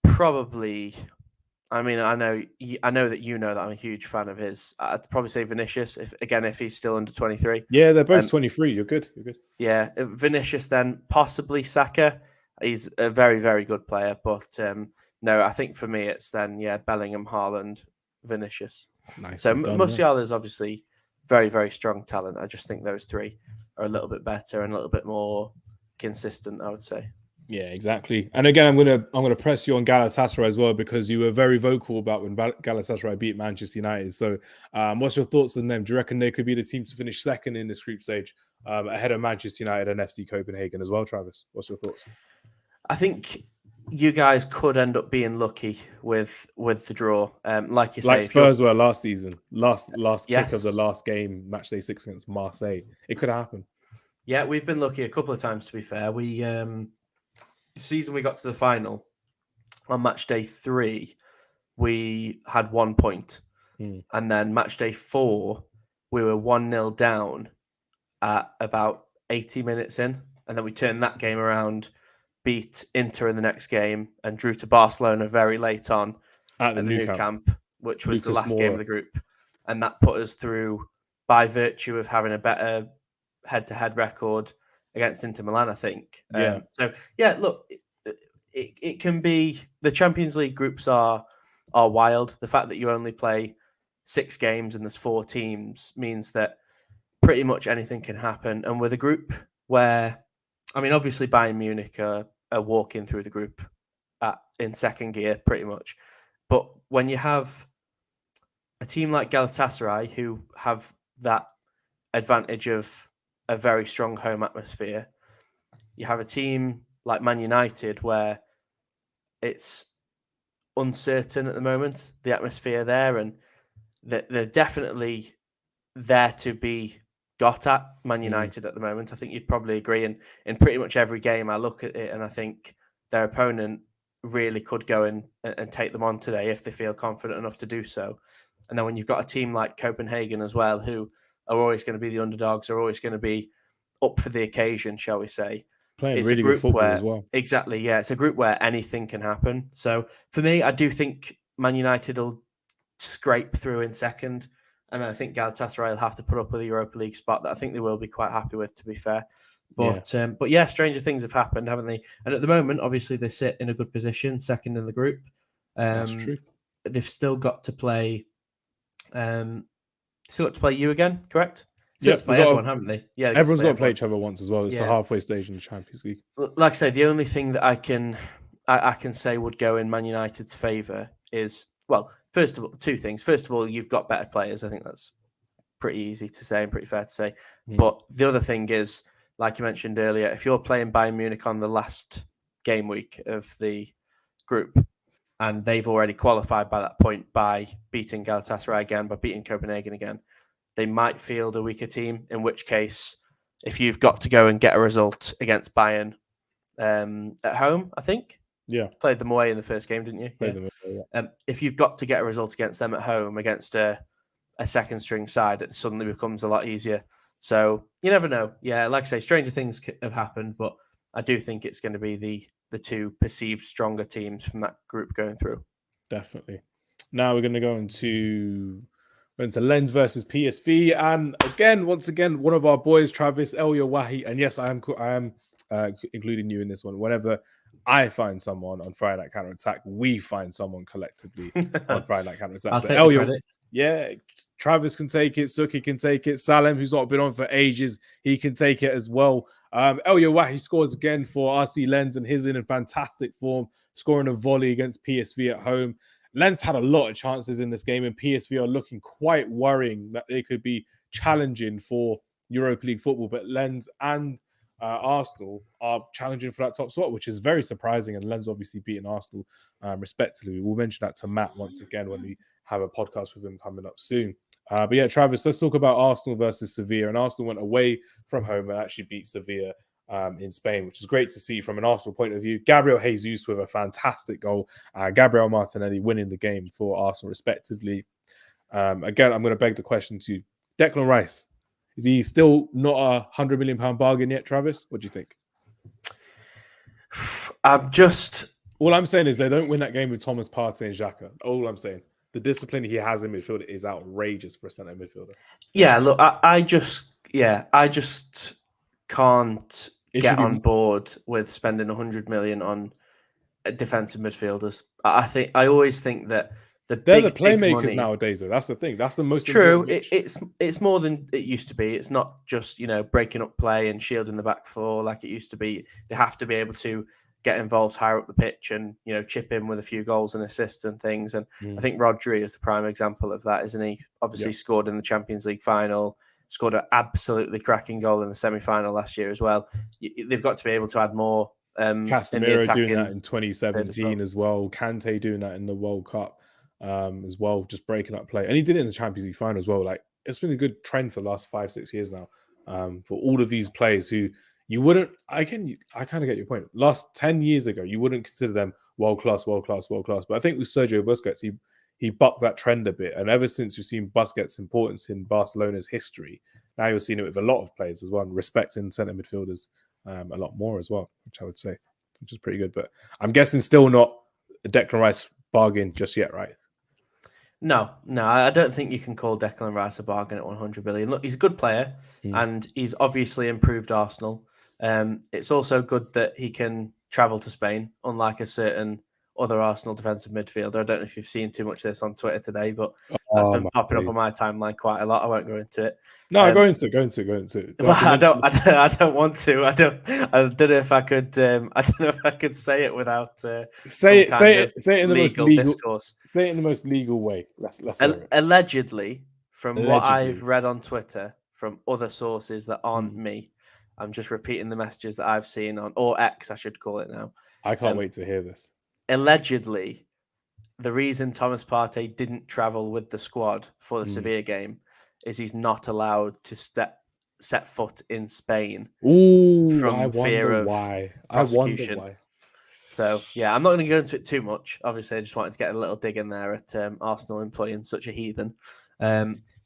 probably... I mean, I know that you know that I'm a huge fan of his. I'd probably say Vinicius, if he's still under 23. Yeah, they're both 23. You're good. Yeah, Vinicius, then possibly Saka. He's a very, very good player. But no, I think for me, it's then, Bellingham, Haaland, Vinicius. Nice. So Musiala is obviously very, very strong talent. I just think those three are a little bit better and a little bit more consistent, I would say. Yeah, exactly. And again, I'm gonna press you on Galatasaray as well, because you were very vocal about when Galatasaray beat Manchester United. So, what's your thoughts on them? Do you reckon they could be the team to finish second in this group stage, ahead of Manchester United and FC Copenhagen as well? Travis, what's your thoughts? I think you guys could end up being lucky with the draw. Like you say, like Spurs were last season, last Yes. kick of the last game, match day 6 against Marseille. It could happen. Yeah, we've been lucky a couple of times, to be fair. We the season we got to the final on match day 3, we had 1 point. And then match day 4, we were 1-0 down at about 80 minutes in. And then we turned that game around, beat Inter in the next game, and drew to Barcelona very late on at the Nou Camp, which was the last game of the group. And that put us through by virtue of having a better head-to-head record against Inter Milan, I think. Look, it can be... The Champions League groups are wild. The fact that you only play 6 games and there's 4 teams means that pretty much anything can happen. And with a group where... I mean, obviously Bayern Munich are walking through the group in second gear, pretty much. But when you have a team like Galatasaray, who have that advantage of a very strong home atmosphere, you have a team like Man United where it's uncertain at the moment, the atmosphere there, and they're definitely there to be got at, Man United at the moment. I think you'd probably agree. And in pretty much every game, I look at it and I think their opponent really could go and take them on today if they feel confident enough to do so. And then when you've got a team like Copenhagen as well, who are always going to be the underdogs, are always going to be up for the occasion, shall we say. Playing It's really a group good football where, as well. Exactly, yeah. It's a group where anything can happen. So for me, I do think Man United will scrape through in second. And I think Galatasaray will have to put up with a Europa League spot that I think they will be quite happy with, to be fair. But stranger things have happened, haven't they? And at the moment, obviously, they sit in a good position, second in the group. That's true. They've still got to play. You again, correct? Still got to play everyone, haven't they? Yeah, everyone's got to play each other once as well. It's the halfway stage in the Champions League. Like I say, the only thing that I can say would go in Man United's favour is, well, first of all, 2 things. First of all, you've got better players. I think that's pretty easy to say and pretty fair to say. But the other thing is, like you mentioned earlier, if you're playing Bayern Munich on the last game week of the group, and they've already qualified by that point by beating Galatasaray again, by beating Copenhagen again, they might field a weaker team, in which case, if you've got to go and get a result against Bayern at home, I think. Yeah. Played them away in the first game, didn't you? Played them away, yeah. If you've got to get a result against them at home, against a second string side, it suddenly becomes a lot easier. So you never know. Yeah, like I say, stranger things have happened, but I do think it's going to be the 2 perceived stronger teams from that group going through. Definitely. Now we're going to go into Lens versus PSV, and once again, one of our boys, Travis El Yawahi, and yes, I am including you in this one. Whenever I find someone on Friday Night Counter Attack, we find someone collectively on Friday Night Counter Attack. I'll take the credit. Yeah, Travis can take it, Suki can take it, Salem, who's not been on for ages, he can take it as well. El Yawahi scores again for RC Lens, and he's in fantastic form, scoring a volley against PSV at home. Lens had a lot of chances in this game, and PSV are looking quite worrying that they could be challenging for Europa League football. But Lens and Arsenal are challenging for that top spot, which is very surprising. And Lens obviously beating Arsenal respectively. We'll mention that to Matt once again when we have a podcast with him coming up soon. But yeah, Travis, let's talk about Arsenal versus Sevilla. And Arsenal went away from home and actually beat Sevilla in Spain, which is great to see from an Arsenal point of view. Gabriel Jesus with a fantastic goal. Gabriel Martinelli winning the game for Arsenal respectively. Again, I'm going to beg the question to Declan Rice. Is he still not a £100 million bargain yet, Travis? What do you think? All I'm saying is they don't win that game with Thomas Partey and Xhaka. All I'm saying. The discipline he has in midfield is outrageous for a centre midfielder. Yeah, look, I just can't get on board with spending 100 million on defensive midfielders. I always think that they're the playmakers nowadays, though. That's the thing. That's the most true. It's more than it used to be. It's not just breaking up play and shielding the back four like it used to be. They have to be able to get involved higher up the pitch and chip in with a few goals and assists and things. And I think Rodri is the prime example of that, isn't he? Obviously scored in the Champions League final, scored an absolutely cracking goal in the semi-final last year as well. They've got to be able to add more. Casemiro doing that in 2017 as well. Kante doing that in the World Cup as well, just breaking up play. And he did it in the Champions League final as well. Like, it's been a good trend for the last 5-6 years now for all of these players who you wouldn't, I kind of get your point. Last 10 years ago, you wouldn't consider them world class. But I think with Sergio Busquets, he bucked that trend a bit. And ever since we've seen Busquets' importance in Barcelona's history, now you're seeing it with a lot of players as well, and respecting centre midfielders a lot more as well, which I would say, which is pretty good. But I'm guessing still not a Declan Rice bargain just yet, right? No, I don't think you can call Declan Rice a bargain at 100 billion. Look, he's a good player and he's obviously improved Arsenal. It's also good that he can travel to Spain, unlike a certain other Arsenal defensive midfielder. I don't know if you've seen too much of this on Twitter today, but that's been popping up on my timeline quite a lot. I won't go into it. No, go into it. Well, I don't want to. I don't know if I could. I don't know if I could say it without say it in the most legal discourse. Say it in the most legal way. Let's allegedly, from what I've read on Twitter from other sources that aren't me. I'm just repeating the messages that I've seen on, or X, I should call it now. I can't wait to hear this. Allegedly, the reason Thomas Partey didn't travel with the squad for the Sevilla game is he's not allowed to set foot in Spain. From fear of why. Prosecution. I wonder why. So, yeah, I'm not going to go into it too much. Obviously, I just wanted to get a little dig in there at Arsenal employing such a heathen.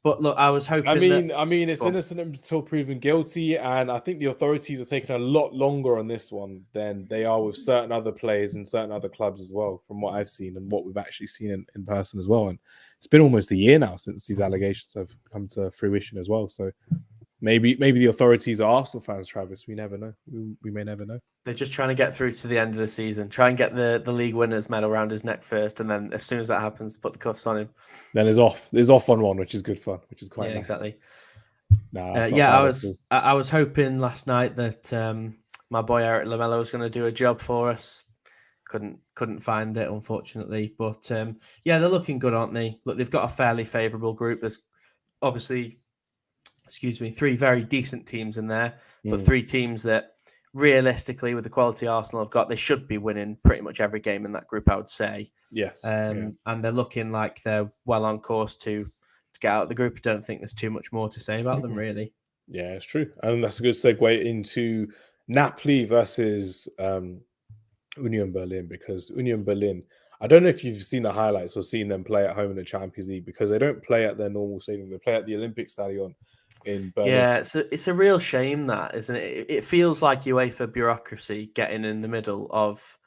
But look, I was hoping. I mean, it's innocent until proven guilty, and I think the authorities are taking a lot longer on this one than they are with certain other players and certain other clubs as well, from what I've seen and what we've actually seen in person as well. And it's been almost a year now since these allegations have come to fruition as well. So maybe the authorities are Arsenal fans, Travis. We never know. We may never know. They're just trying to get through to the end of the season, try and get the league winners medal around his neck first, and then as soon as that happens, put the cuffs on him. Then it's off on one, which is good fun, which is quite nice. Exactly. I was hoping last night that my boy Eric Lamela was going to do a job for us. Couldn't find it, unfortunately. But they're looking good, aren't they? Look, they've got a fairly favourable group. There's obviously, 3 very decent teams in there, but 3 teams that realistically, with the quality Arsenal have got, they should be winning pretty much every game in that group, I would say. Yes. And they're looking like they're well on course to get out of the group. I don't think there's too much more to say about them, really. Yeah, it's true. And that's a good segue into Napoli versus Union Berlin, because Union Berlin, I don't know if you've seen the highlights or seen them play at home in the Champions League, because they don't play at their normal stadium. They play at the Olympic Stadion in Berlin. Yeah, it's a real shame, that, isn't it? It feels like UEFA bureaucracy getting in the middle of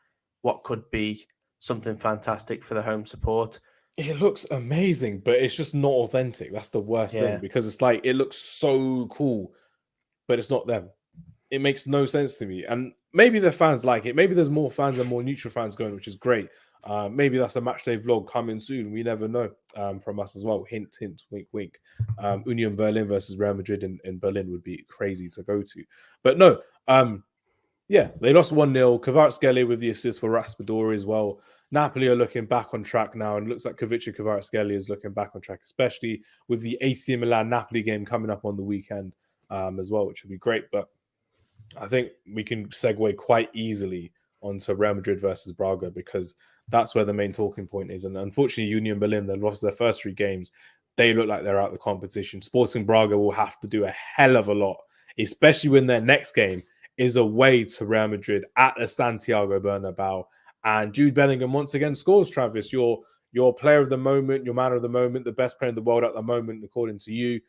what could be something fantastic for the home support. It looks amazing, but it's just not authentic. That's the worst thing, because it's like, it looks so cool, but it's not them. It makes no sense to me. And maybe the fans like it. Maybe there's more fans and more neutral fans going, which is great. Maybe that's a matchday vlog coming soon. We never know, from us as well. Hint, hint, wink, wink. Union Berlin versus Real Madrid in Berlin would be crazy to go to. But no, they lost 1-0. Kvaratskhelia with the assist for Raspadori as well. Napoli are looking back on track now, and it looks like Kvaratskhelia Kvaratskhelia is looking back on track, especially with the AC Milan Napoli game coming up on the weekend as well, which would be great. But I think we can segue quite easily onto Real Madrid versus Braga because that's where the main talking point is. And unfortunately, Union Berlin, they lost their first 3 games. They look like they're out of the competition. Sporting Braga will have to do a hell of a lot, especially when their next game is away to Real Madrid at the Santiago Bernabeu. And Jude Bellingham once again scores, Travis. Your player of the moment, your man of the moment, the best player in the world at the moment, according to you.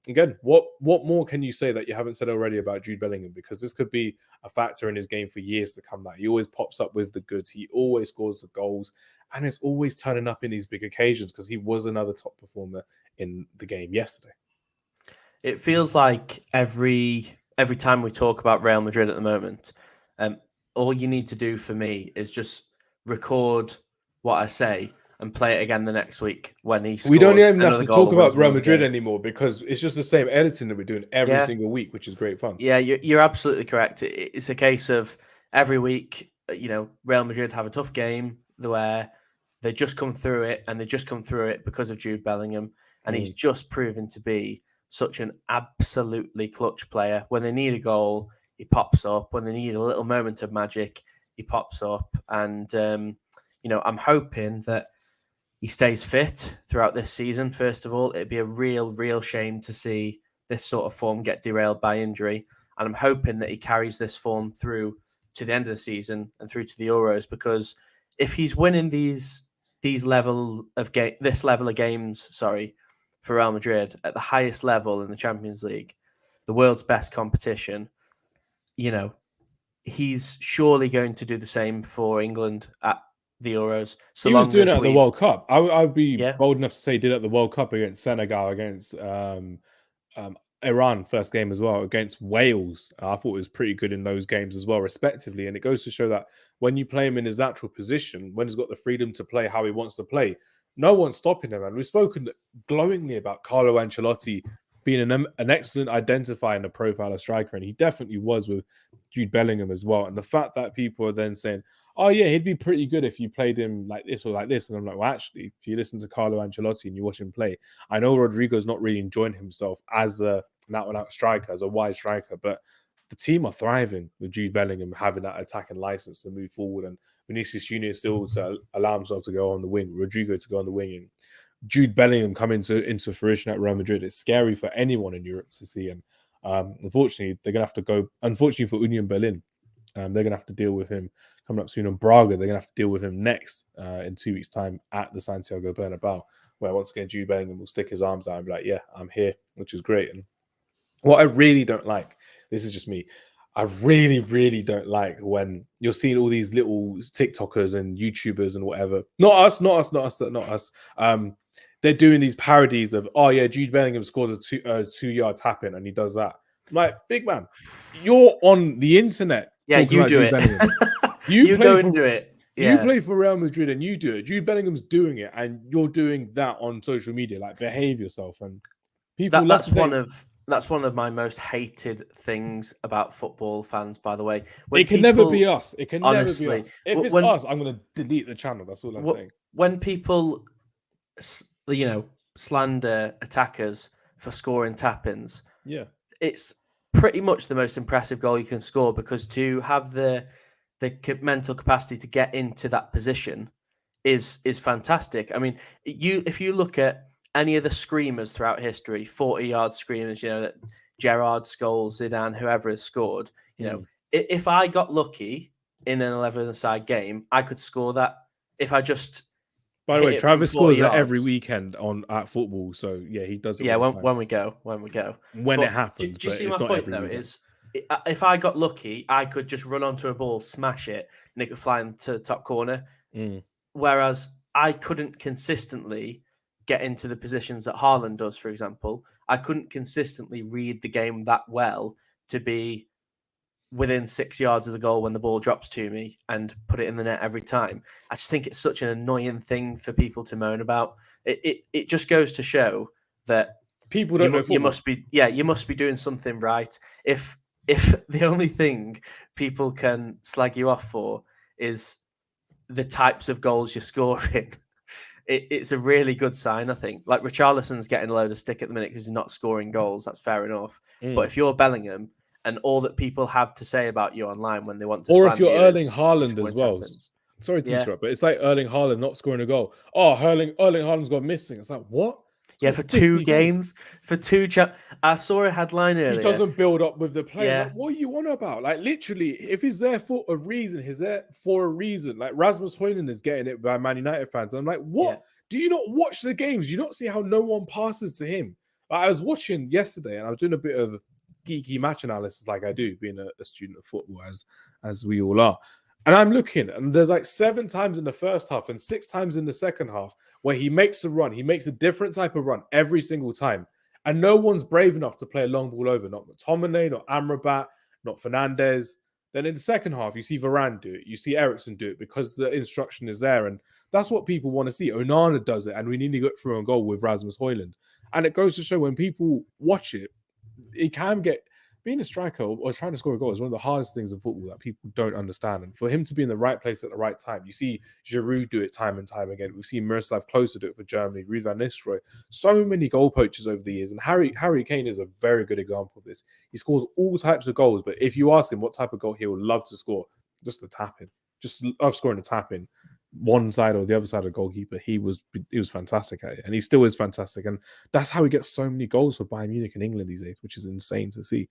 Again, what more can you say that you haven't said already about Jude Bellingham? Because this could be a factor in his game for years to come. That he always pops up with the goods, he always scores the goals, and is always turning up in these big occasions because he was another top performer in the game yesterday. It feels like every time we talk about Real Madrid at the moment, all you need to do for me is just record what I say and play it again the next week when he scores. We don't even have to talk about Real another Madrid game. anymore because it's just the same editing that we're doing every single week, which is great fun. Yeah, you're absolutely correct. It's a case of every week, Real Madrid have a tough game where they just come through it, and they just come through it because of Jude Bellingham, and he's just proven to be such an absolutely clutch player. When they need a goal, he pops up. When they need a little moment of magic, he pops up. And I'm hoping that he stays fit throughout this season. First of all, it'd be a real shame to see this sort of form get derailed by injury. And I'm hoping that he carries this form through to the end of the season and through to the Euros, because if he's winning this level of games, for Real Madrid at the highest level in the Champions League, the world's best competition, he's surely going to do the same for England at the Euros. So he was doing it at the World Cup. I'd be bold enough to say he did it at the World Cup against Senegal, against Iran first game as well, against Wales. I thought it was pretty good in those games as well, respectively. And it goes to show that when you play him in his natural position, when he's got the freedom to play how he wants to play, no one's stopping him. And we've spoken glowingly about Carlo Ancelotti being an excellent identifier and a profiler striker, and he definitely was with Jude Bellingham as well. And the fact that people are then saying, oh yeah, he'd be pretty good if you played him like this or like this. And I'm like, well, actually, if you listen to Carlo Ancelotti and you watch him play, I know Rodrigo's not really enjoying himself as an out-and-out striker, as a wide striker, but the team are thriving with Jude Bellingham having that attacking license to move forward, and Vinicius Junior still to allow himself to go on the wing, Rodrigo to go on the wing, and Jude Bellingham coming into fruition at Real Madrid. It's scary for anyone in Europe to see, and unfortunately, they're going to have to go. Unfortunately for Union Berlin, they're going to have to deal with him coming up soon. And Braga, they're going to have to deal with him next in 2 weeks' time at the Santiago Bernabeu, where once again Jude Bellingham will stick his arms out and be like, yeah, I'm here, which is great. And what I really don't like, this is just me, I really don't like when you're seeing all these little TikTokers and YouTubers and whatever. Not us. They're doing these parodies of, oh yeah, Jude Bellingham scores a 2-yard tap in and he does that. I'm like, big man, you're on the internet. Yeah, you do it. You go and do it. Yeah. You play for Real Madrid and you do it. Jude Bellingham's doing it and you're doing that on social media. Like, behave yourself. And people that's one of my most hated things about football fans, by the way. It can never be us. It can never be us. If it's us, I'm going to delete the channel. That's all I'm saying. When people, slander attackers for scoring tap-ins, yeah, it's pretty much the most impressive goal you can score, because to have the mental capacity to get into that position is fantastic. I mean, if you look at any of the screamers throughout history, 40-yard screamers, that Gerrard, Scholes, Zidane, whoever has scored, if I got lucky in an 11-a-side game, I could score that if I just. By the way, Travis scores that every weekend at football, so yeah, he does it. Yeah, when we go, when it happens. Do you see my point though? Is if I got lucky, I could just run onto a ball, smash it, and it could fly into the top corner. Whereas I couldn't consistently get into the positions that Haaland does, for example. I couldn't consistently read the game that well to be within 6 yards of the goal when the ball drops to me and put it in the net every time. I just think it's such an annoying thing for people to moan about. It just goes to show that people don't know football. You must be doing something right. If the only thing people can slag you off for is the types of goals you're scoring, it's a really good sign, I think. Like, Richarlison's getting a load of stick at the minute because he's not scoring goals. That's fair enough. But if you're Bellingham and all that people have to say about you online when they want to Or if slander you're you Erling is Haaland scoring as well. tendons. Sorry to Yeah. interrupt, but it's like Erling Haaland not scoring a goal. Oh, Erling Haaland's gone missing. It's like, what? Yeah, It's for got 2 50 games, for 2 I saw a headline earlier. He doesn't build up with the play. Yeah. Like, what are you on about? Like, literally, if he's there for a reason, he's there for a reason. Like, Rasmus Højlund is getting it by Man United fans. I'm like, what? Yeah. Do you not watch the games? You not see how no one passes to him? Like, I was watching yesterday, and I was doing a bit of geeky match analysis, like I do, being a student of football, as we all are. And I'm looking, and there's like 7 times in the first half and 6 times in the second half where he makes a run. He makes a different type of run every single time. And no one's brave enough to play a long ball over. Not McTominay, not Amrabat, not Fernandes. Then in the second half, you see Varane do it. You see Eriksen do it because the instruction is there. And that's what people want to see. Onana does it. And we need to get through on goal with Rasmus Højlund. And it goes to show when people watch it, it can get... Being a striker or trying to score a goal is one of the hardest things in football that people don't understand. And for him to be in the right place at the right time, you see Giroud do it time and time again. We've seen Miroslav Klose do it for Germany, Ruud van Nistelrooy. So many goal poachers over the years. And Harry Kane is a very good example of this. He scores all types of goals, but if you ask him what type of goal he would love to score, just a tap-in. Just love scoring a tap-in. One side or the other side of the goalkeeper, he was fantastic at it. And he still is fantastic. And that's how he gets so many goals for Bayern Munich and England these days, which is insane to see.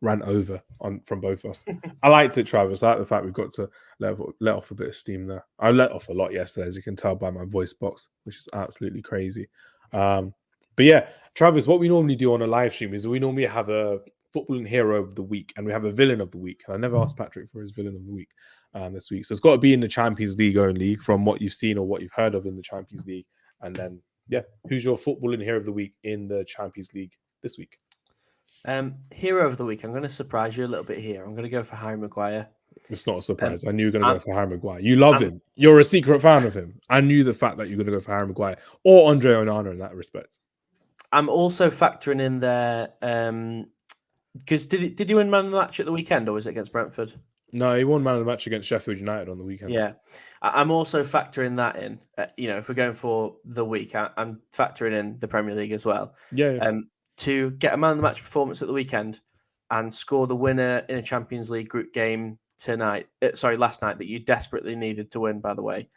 Ran over from both of us. I liked it, Travis. I like the fact we've got to let off a bit of steam there. I let off a lot yesterday, as you can tell by my voice box, which is absolutely crazy. But yeah, Travis, what we normally do on a live stream is we normally have a footballing hero of the week and we have a villain of the week. And I never asked Patrick for his villain of the week this week. So it's got to be in the Champions League only from what you've seen or what you've heard of in the Champions League. And then, yeah, who's your footballing hero of the week in the Champions League this week? Hero of the week. I'm going to surprise you a little bit here. I'm going to go for Harry Maguire. It's not a surprise. I knew you were going to go for Harry Maguire. You love him. You're a secret fan of him. I knew the fact that you're going to go for Harry Maguire or Andre Onana in that respect. I'm also factoring in there because did he win man of the match at the weekend or was it against Brentford? No, he won man of the match against Sheffield United on the weekend. Yeah, I'm also factoring that in. If we're going for the week, I'm factoring in the Premier League as well. Yeah. To get a man of the match performance at the weekend and score the winner in a Champions League group game last night that you desperately needed to win, by the way.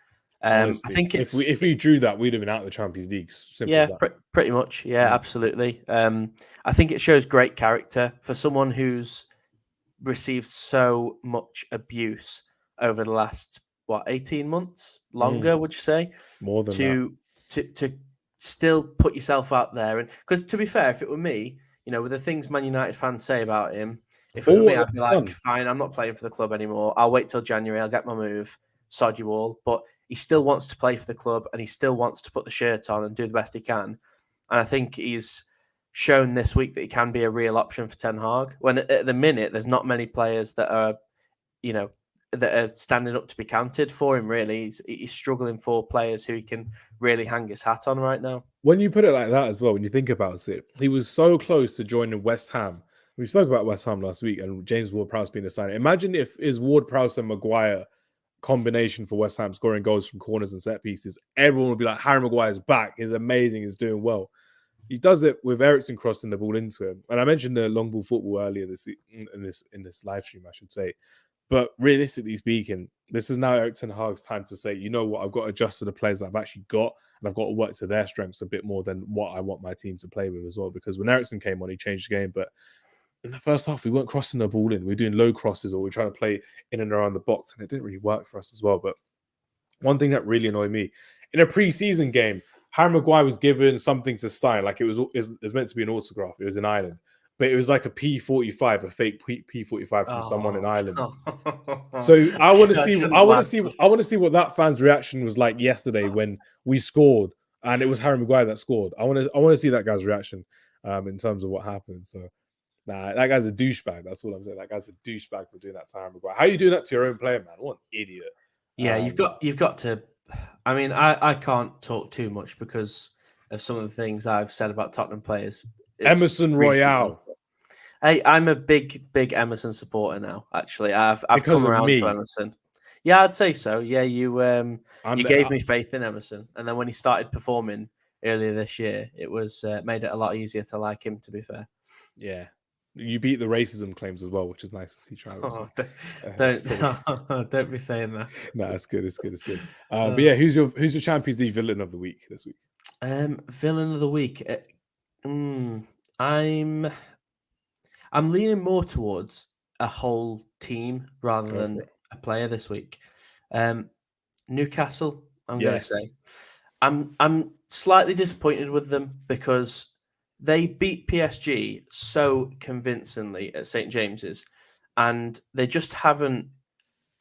Honestly, I think if we drew that, we'd have been out of the Champions League. Simple yeah, as that. pretty much. Yeah, absolutely. I think it shows great character for someone who's received so much abuse over the last 18 months, longer, would you say? More than that. To still put yourself out there, and because to be fair, if it were me, with the things Man United fans say about him, if it were me, I'd be like, fine, I'm not playing for the club anymore. I'll wait till January. I'll get my move. Sod you all. But he still wants to play for the club, and he still wants to put the shirt on and do the best he can. And I think he's shown this week that he can be a real option for Ten Hag. When at the minute, there's not many players that are, that are standing up to be counted for him, really. He's struggling for players who he can really hang his hat on right now. When you put it like that as well, when you think about it, he was so close to joining West Ham. We spoke about West Ham last week and James Ward-Prowse being a signing. Imagine if is Ward-Prowse and Maguire combination for West Ham scoring goals from corners and set pieces. Everyone would be like, Harry Maguire's back. He's amazing. He's doing well. He does it with Eriksen crossing the ball into him. And I mentioned the long ball football earlier in this live stream, I should say. But realistically speaking, this is now Erik ten Hag's time to say, you know what, I've got to adjust to the players I've actually got, and I've got to work to their strengths a bit more than what I want my team to play with as well. Because when Eriksen came on, he changed the game. But in the first half, we weren't crossing the ball in. We were doing low crosses or we were trying to play in and around the box, and it didn't really work for us as well. But one thing that really annoyed me, in a pre-season game, Harry Maguire was given something to sign, like it was meant to be an autograph. It was in Ireland. But it was like a P45, a fake P45 from someone in Ireland. So I want to see what that fan's reaction was like yesterday when we scored and it was Harry Maguire that scored. I want to see that guy's reaction in terms of what happened. So that guy's a douchebag. That's what I'm saying. That guy's a douchebag for doing that to Harry Maguire. How are you doing that to your own player, man? What an idiot. Yeah, you've got to. I mean, I can't talk too much because of some of the things I've said about Tottenham players. Emerson Royale. Hey, I'm a big Emerson supporter now. Actually, I've come around to Emerson. Yeah, I'd say so. Yeah, you gave me faith in Emerson, and then when he started performing earlier this year, it was made it a lot easier to like him. To be fair, yeah, You beat the racism claims as well, which is nice to see, Travis. Oh, So, don't be saying that. No, it's good. It's good. It's good. But yeah, who's your Champions League villain of the week this week? Villain of the week. I'm leaning more towards a whole team rather than a player this week. Newcastle, I'm going to say. I'm slightly disappointed with them because they beat PSG so convincingly at St. James's, and they just haven't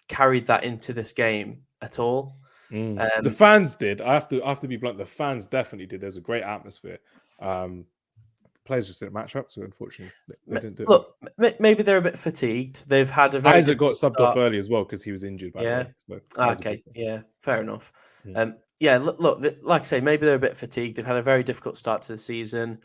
carried that into this game at all. The fans did. I have to be blunt. The fans definitely did. There's a great atmosphere. Players just didn't match up, so unfortunately they didn't do it. Look, maybe they're a bit fatigued. They've had a very Isaac got subbed off early as well because he was injured. By the way. So okay. Yeah. Fair enough. Look. Like I say, maybe they're a bit fatigued. They've had a very difficult start to the season.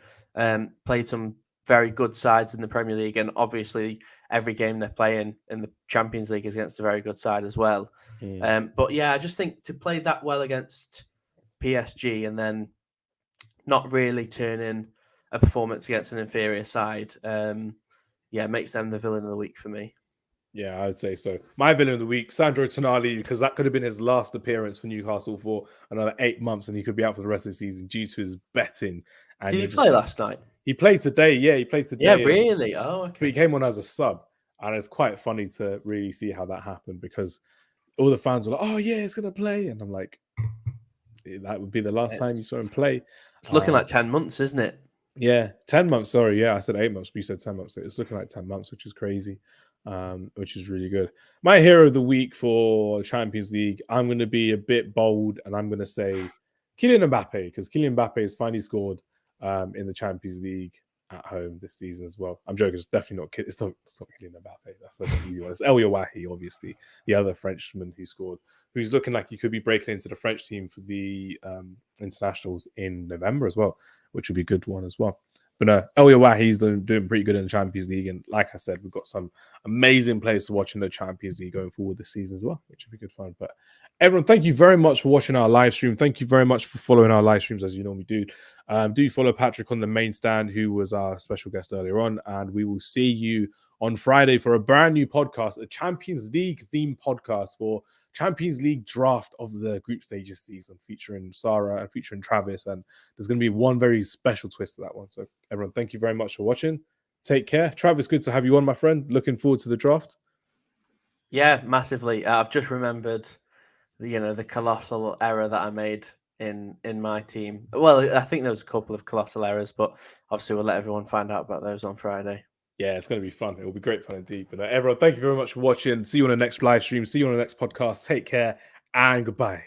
Played some very good sides in the Premier League, and obviously every game they're playing in the Champions League is against a very good side as well. But yeah, I just think to play that well against PSG and then not really turn in a performance against an inferior side, makes them the villain of the week for me. Yeah, I would say so. My villain of the week, Sandro Tonali, because that could have been his last appearance for Newcastle for another 8 months, and he could be out for the rest of the season due to his betting. And did he play last night? He played today. Yeah, he played today. Yeah, really? Oh, okay. But he came on as a sub, and it's quite funny to really see how that happened because all the fans were like, "Oh yeah, he's gonna play," and I'm like, that would be the last time you saw him play. It's looking like 10 months, isn't it? Yeah, 10 months. Sorry, yeah, I said 8 months, but you said 10 months. So it's looking like 10 months, which is crazy, which is really good. My hero of the week for Champions League, I'm going to be a bit bold, and I'm going to say Kylian Mbappe, because Kylian Mbappe has finally scored in the Champions League at home this season as well. I'm joking. It's definitely not. It's not Kylian Mbappe. That's an easy one. It's El Yawahi, obviously, the other Frenchman who scored, who's looking like he could be breaking into the French team for the internationals in November as well, which would be a good one as well. But no, El Yawahi's doing pretty good in the Champions League. And like I said, we've got some amazing players to watch in the Champions League going forward this season as well, which would be good fun. But everyone, thank you very much for watching our live stream. Thank you very much for following our live streams as you normally do. Do follow Patrick on the main stand, who was our special guest earlier on. And we will see you on Friday for a brand new podcast, a Champions League themed podcast for Champions League draft of the group stages season, featuring Sarah and featuring Travis. And there's going to be one very special twist to that one. So everyone, thank you very much for watching. Take care. Travis, good to have you on, my friend. Looking forward to the draft. Yeah, massively. I've just remembered the colossal error that I made in my team. Well, I think there was a couple of colossal errors, but obviously we'll let everyone find out about those on Friday. Yeah, it's going to be fun. It will be great fun indeed. But everyone, thank you very much for watching. See you on the next live stream. See you on the next podcast. Take care and goodbye.